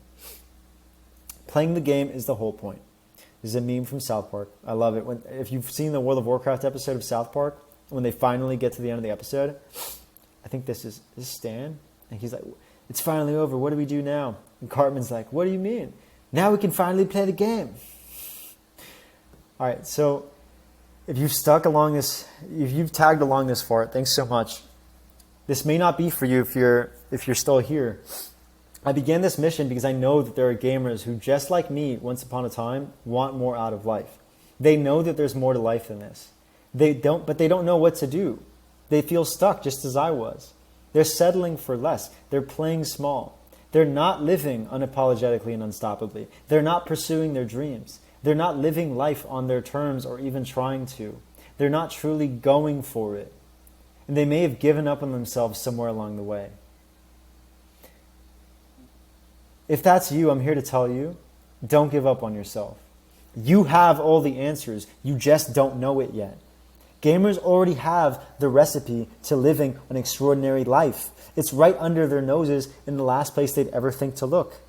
Playing the game is the whole point. This is a meme from South Park. I love it. If you've seen the World of Warcraft episode of South Park, when they finally get to the end of the episode, I think this is Stan, and he's like, "It's finally over. What do we do now?" And Cartman's like, "What do you mean? Now we can finally play the game." All right, so if you've tagged along this far, thanks so much. This may not be for you if you're still here. I began this mission because I know that there are gamers who, just like me once upon a time, want more out of life. They know that there's more to life than this. But they don't know what to do. They feel stuck, just as I was. They're settling for less. They're playing small. They're not living unapologetically and unstoppably. They're not pursuing their dreams. They're not living life on their terms or even trying to. They're not truly going for it. And they may have given up on themselves somewhere along the way. If that's you, I'm here to tell you, don't give up on yourself. You have all the answers. You just don't know it yet. Gamers already have the recipe to living an extraordinary life. It's right under their noses in the last place they'd ever think to look.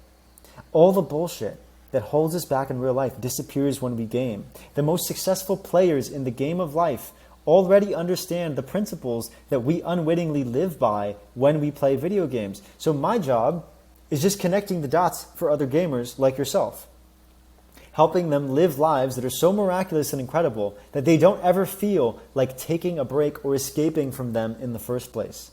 All the bullshit that holds us back in real life disappears when we game. The most successful players in the game of life already understand the principles that we unwittingly live by when we play video games. So my job is just connecting the dots for other gamers like yourself. Helping them live lives that are so miraculous and incredible that they don't ever feel like taking a break or escaping from them in the first place.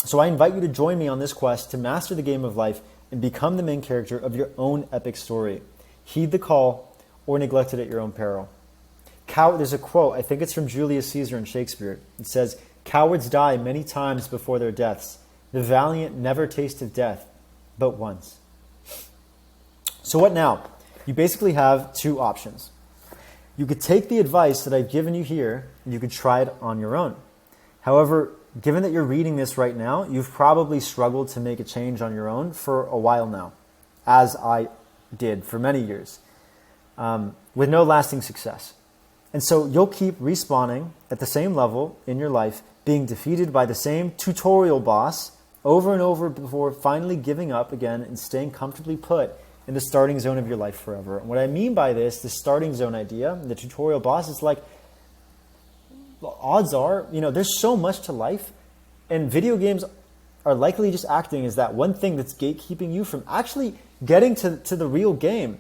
So I invite you to join me on this quest to master the game of life and become the main character of your own epic story. Heed the call or neglect it at your own peril. There's a quote, I think it's from Julius Caesar in Shakespeare. It says, "Cowards die many times before their deaths. The valiant never tasted death, but once." So what now? You basically have two options. You could take the advice that I've given you here, and you could try it on your own. However, given that you're reading this right now, you've probably struggled to make a change on your own for a while now, as I did for many years, with no lasting success. And so you'll keep respawning at the same level in your life, being defeated by the same tutorial boss over and over before finally giving up again and staying comfortably put in the starting zone of your life forever. And what I mean by this, the starting zone idea, the tutorial boss, is like, odds are, there's so much to life, and video games are likely just acting as that one thing that's gatekeeping you from actually getting to the real game.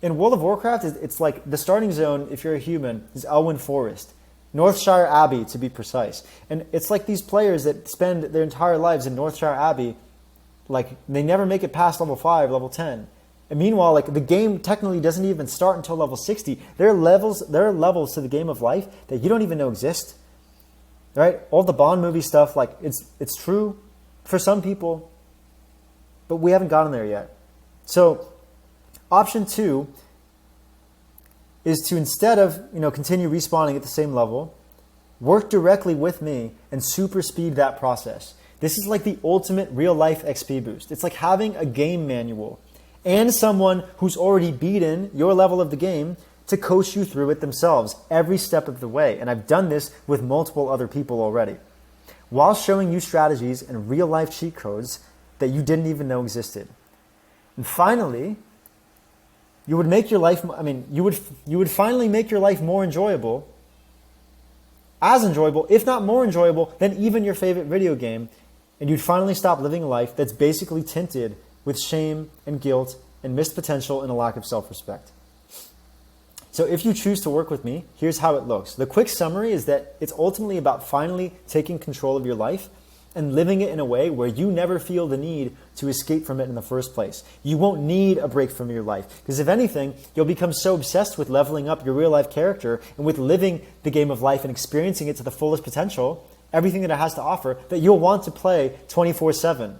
In World of Warcraft, it's like the starting zone, if you're a human, is Elwyn Forest, Northshire Abbey to be precise. And it's like these players that spend their entire lives in Northshire Abbey, like they never make it past level 5, level 10. And meanwhile, like the game technically doesn't even start until level 60. There are levels to the game of life that you don't even know exist. Right? All the Bond movie stuff, like it's true for some people, but we haven't gotten there yet. So option 2 is to, instead of continue respawning at the same level, work directly with me and super speed that process. This is like the ultimate real life XP boost. It's like having a game manual and someone who's already beaten your level of the game to coach you through it themselves every step of the way. And I've done this with multiple other people already, while showing you strategies and real life cheat codes that you didn't even know existed. And finally, you would make your life, you would finally make your life more enjoyable, as enjoyable, if not more enjoyable, than even your favorite video game. And you'd finally stop living a life that's basically tinted with shame and guilt and missed potential and a lack of self-respect. So if you choose to work with me, here's how it looks. The quick summary is that it's ultimately about finally taking control of your life and living it in a way where you never feel the need to escape from it in the first place. You won't need a break from your life, because if anything, you'll become so obsessed with leveling up your real life character and with living the game of life and experiencing it to the fullest potential, everything that it has to offer, that you'll want to play 24/7.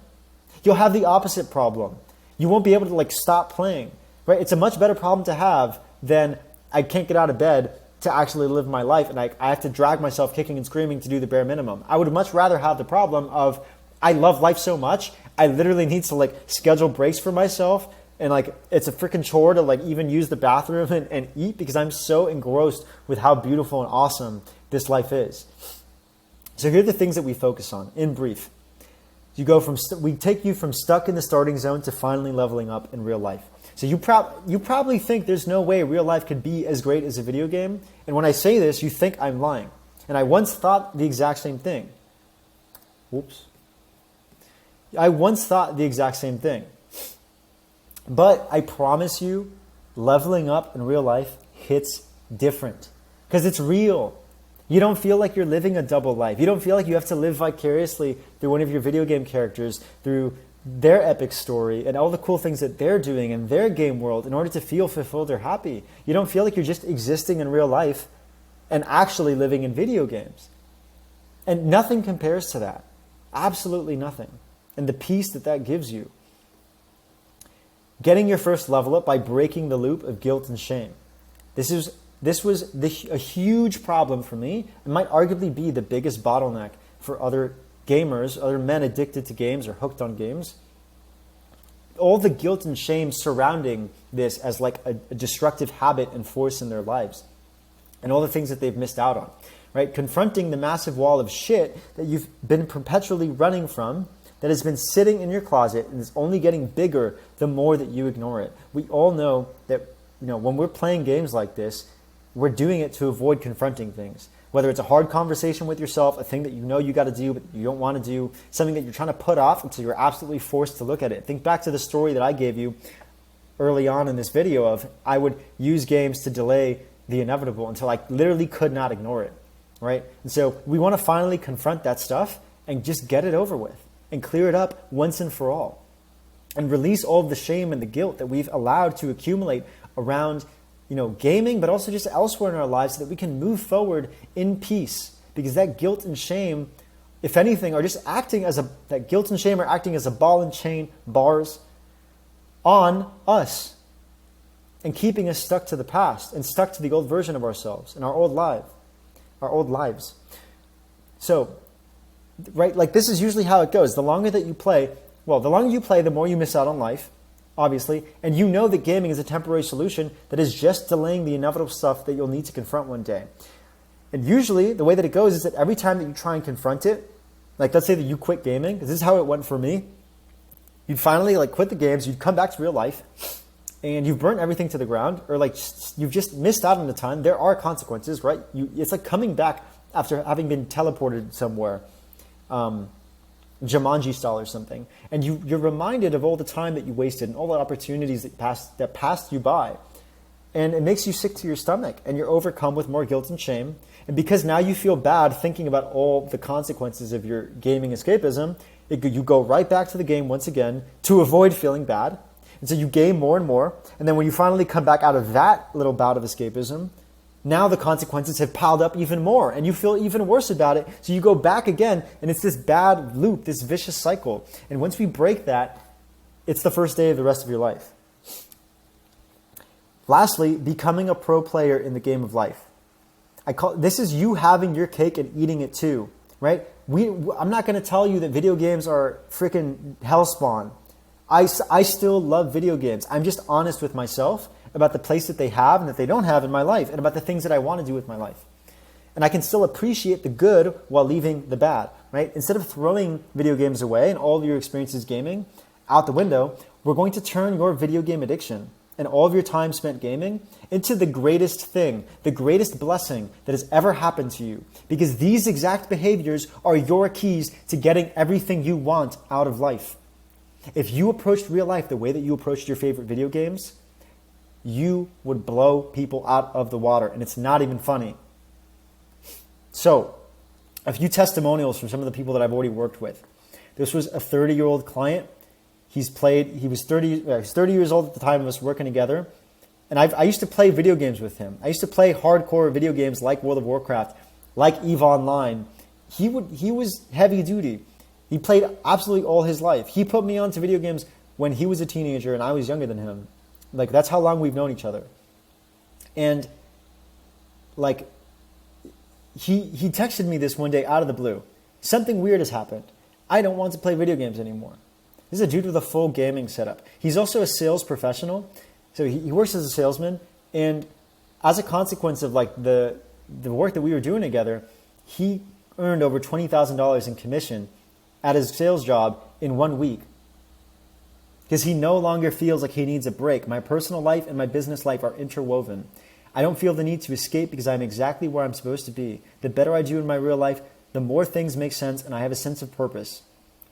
You'll have the opposite problem. You won't be able to stop playing, right? It's a much better problem to have than I can't get out of bed to actually live my life, and I have to drag myself kicking and screaming to do the bare minimum. I would much rather have the problem of, I love life so much, I literally need to schedule breaks for myself, and it's a freaking chore to even use the bathroom and eat, because I'm so engrossed with how beautiful and awesome this life is. So here are the things that we focus on in brief. We take you from stuck in the starting zone to finally leveling up in real life. So you probably think there's no way real life could be as great as a video game. And when I say this, you think I'm lying. And I once thought the exact same thing. Whoops. I once thought the exact same thing. But I promise you, leveling up in real life hits different. Because it's real. You don't feel like you're living a double life. You don't feel like you have to live vicariously through one of your video game characters, through their epic story and all the cool things that they're doing in their game world in order to feel fulfilled or happy. You don't feel like you're just existing in real life and actually living in video games. And nothing compares to that. Absolutely nothing. And the peace that gives you. Getting your first level up by breaking the loop of guilt and shame. This was a huge problem for me, and might arguably be the biggest bottleneck for other gamers, other men addicted to games or hooked on games. All the guilt and shame surrounding this as a destructive habit and force in their lives, and all the things that they've missed out on, right? Confronting the massive wall of shit that you've been perpetually running from, that has been sitting in your closet and is only getting bigger the more that you ignore it. We all know that when we're playing games like this, we're doing it to avoid confronting things. Whether it's a hard conversation with yourself, a thing that you got to do but you don't want to do, something that you're trying to put off until you're absolutely forced to look at it. Think back to the story that I gave you early on in this video of I would use games to delay the inevitable until I literally could not ignore it, right? And so we want to finally confront that stuff and just get it over with and clear it up once and for all, and release all of the shame and the guilt that we've allowed to accumulate around gaming, but also just elsewhere in our lives, so that we can move forward in peace. Because that guilt and shame, if anything, are just acting as that guilt and shame are acting as a ball and chain bars on us and keeping us stuck to the past and stuck to the old version of ourselves and our old lives. So right? Like this is usually how it goes. The longer that you play, the longer you play, the more you miss out on life, obviously. And you know that gaming is a temporary solution that is just delaying the inevitable stuff that you'll need to confront one day. And usually the way that it goes is that every time that you try and confront it, like let's say that you quit gaming, because this is how it went for me. You'd finally like quit the games, you'd come back to real life, and you've burnt everything to the ground, or like you've just missed out on the time. There are consequences, right? It's like coming back after having been teleported somewhere, Jumanji style or something, and you're reminded of all the time that you wasted and all the opportunities that passed you by, and it makes you sick to your stomach, and you're overcome with more guilt and shame. And because now you feel bad thinking about all the consequences of your gaming escapism, you go right back to the game once again to avoid feeling bad. And so you game more and more. And then when you finally come back out of that little bout of escapism, now the consequences have piled up even more and you feel even worse about it. So you go back again and it's this bad loop, this vicious cycle. And once we break that, it's the first day of the rest of your life. Lastly, becoming a pro player in the game of life. This is you having your cake and eating it too, right? I'm not going to tell you that video games are freaking hellspawn. I still love video games. I'm just honest with myself about the place that they have and that they don't have in my life, and about the things that I want to do with my life. And I can still appreciate the good while leaving the bad, right? Instead of throwing video games away and all of your experiences gaming out the window, we're going to turn your video game addiction and all of your time spent gaming into the greatest thing, the greatest blessing that has ever happened to you. Because these exact behaviors are your keys to getting everything you want out of life. If you approached real life the way that you approached your favorite video games, you would blow people out of the water, and it's not even funny. So, a few testimonials from some of the people that I've already worked with. This was a 30-year-old client. He was 30 years old at the time of us working together. And I used to play video games with him. I used to play hardcore video games like World of Warcraft, like EVE Online. He was heavy duty. He played absolutely all his life. He put me onto video games when he was a teenager and I was younger than him. Like that's how long we've known each other. And like he texted me this one day out of the blue. Something weird has happened. I don't want to play video games anymore. This is a dude with a full gaming setup. He's also a sales professional. So he works as a salesman. And as a consequence of like the work that we were doing together, he earned over $20,000 in commission at his sales job in 1 week. Because he no longer feels like he needs a break. My personal life and my business life are interwoven. I don't feel the need to escape because I'm exactly where I'm supposed to be. The better I do in my real life, the more things make sense and I have a sense of purpose.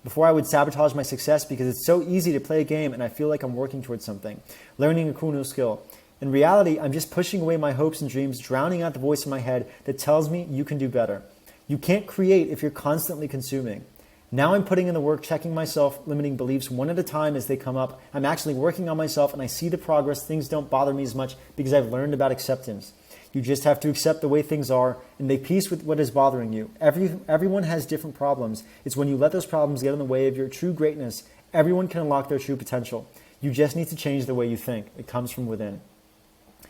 Before I would sabotage my success because it's so easy to play a game and I feel like I'm working towards something, learning a cool new skill. In reality, I'm just pushing away my hopes and dreams, drowning out the voice in my head that tells me you can do better. You can't create if you're constantly consuming. Now I'm putting in the work, checking myself, limiting beliefs one at a time as they come up. I'm actually working on myself and I see the progress. Things don't bother me as much because I've learned about acceptance. You just have to accept the way things are and make peace with what is bothering you. Everyone has different problems. It's when you let those problems get in the way of your true greatness, everyone can unlock their true potential. You just need to change the way you think. It comes from within.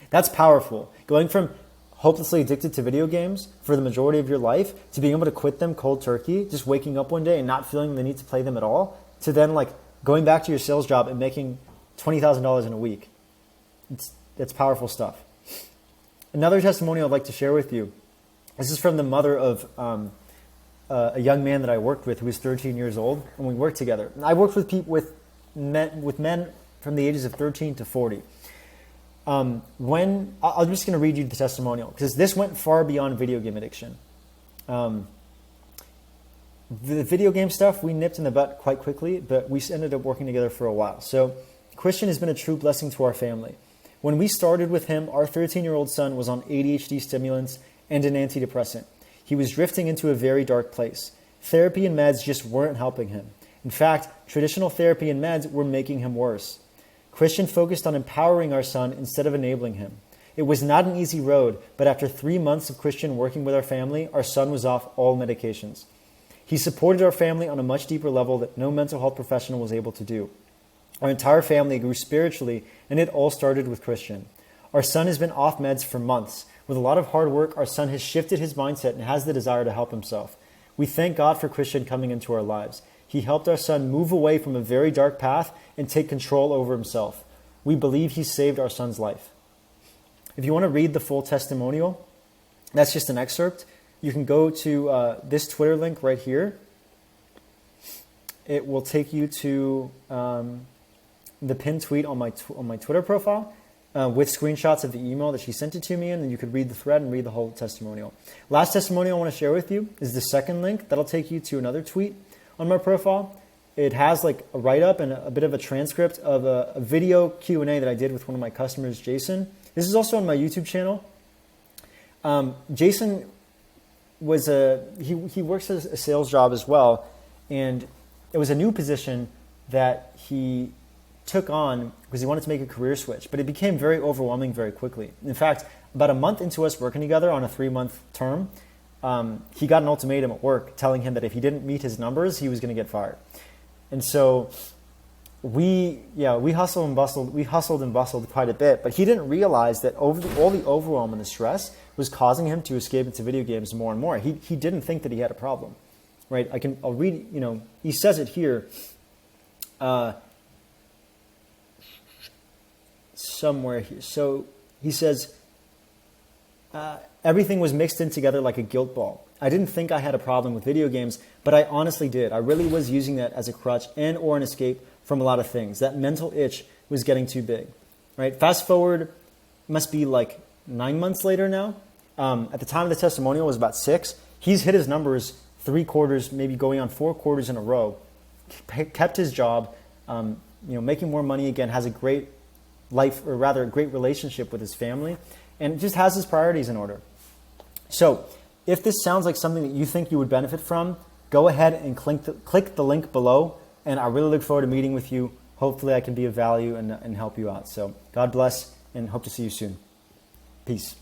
That's powerful. Going from hopelessly addicted to video games for the majority of your life to being able to quit them cold turkey, just waking up one day and not feeling the need to play them at all, to then like going back to your sales job and making $20,000 in a week. It's powerful stuff. Another testimonial I'd like to share with you. This is from the mother of a young man that I worked with who was 13 years old, and we worked together. And I worked with men from the ages of 13 to 40. I'm just going to read you the testimonial because this went far beyond video game addiction. The video game stuff we nipped in the butt quite quickly, but we ended up working together for a while. So Christian has been a true blessing to our family. When we started with him, our 13-year-old son was on ADHD stimulants and an antidepressant. He was drifting into a very dark place. Therapy and meds just weren't helping him. In fact, traditional therapy and meds were making him worse. Christian focused on empowering our son instead of enabling him. It was not an easy road, but after 3 months of Christian working with our family, our son was off all medications. He supported our family on a much deeper level that no mental health professional was able to do. Our entire family grew spiritually, and it all started with Christian. Our son has been off meds for months. With a lot of hard work, our son has shifted his mindset and has the desire to help himself. We thank God for Christian coming into our lives. He helped our son move away from a very dark path and take control over himself. We believe he saved our son's life. If you want to read the full testimonial, that's just an excerpt. You can go to this Twitter link right here. It will take you to the pinned tweet on my Twitter profile with screenshots of the email that she sent it to me, and then you could read the thread and read the whole testimonial. Last testimonial I want to share with you is the second link. That'll take you to another tweet on my profile. It has like a write-up and a bit of a transcript of a video Q&A that I did with one of my customers, Jason. This is also on my YouTube channel. Jason was he works as a sales job as well, and it was a new position that he took on because he wanted to make a career switch, but it became very overwhelming very quickly. In fact, about a month into us working together on a 3-month term, he got an ultimatum at work telling him that if he didn't meet his numbers, he was going to get fired. And so we hustled and bustled quite a bit, but he didn't realize that all the overwhelm and the stress was causing him to escape into video games more and more. He didn't think that he had a problem, right? I'll read, he says it here somewhere here. So he says, everything was mixed in together like a guilt ball. I didn't think I had a problem with video games, but I honestly did. I really was using that as a crutch and or an escape from a lot of things. That mental itch was getting too big, right? Fast forward, must be like 9 months later now. At the time of the testimonial, it was about 6. He's hit his numbers 3 quarters, maybe going on 4 quarters in a row. Kept his job, making more money again, has a great life, or rather a great relationship with his family, and just has his priorities in order. So if this sounds like something that you think you would benefit from, go ahead and click the link below, and I really look forward to meeting with you. Hopefully I can be of value and help you out. So God bless, and hope to see you soon. Peace.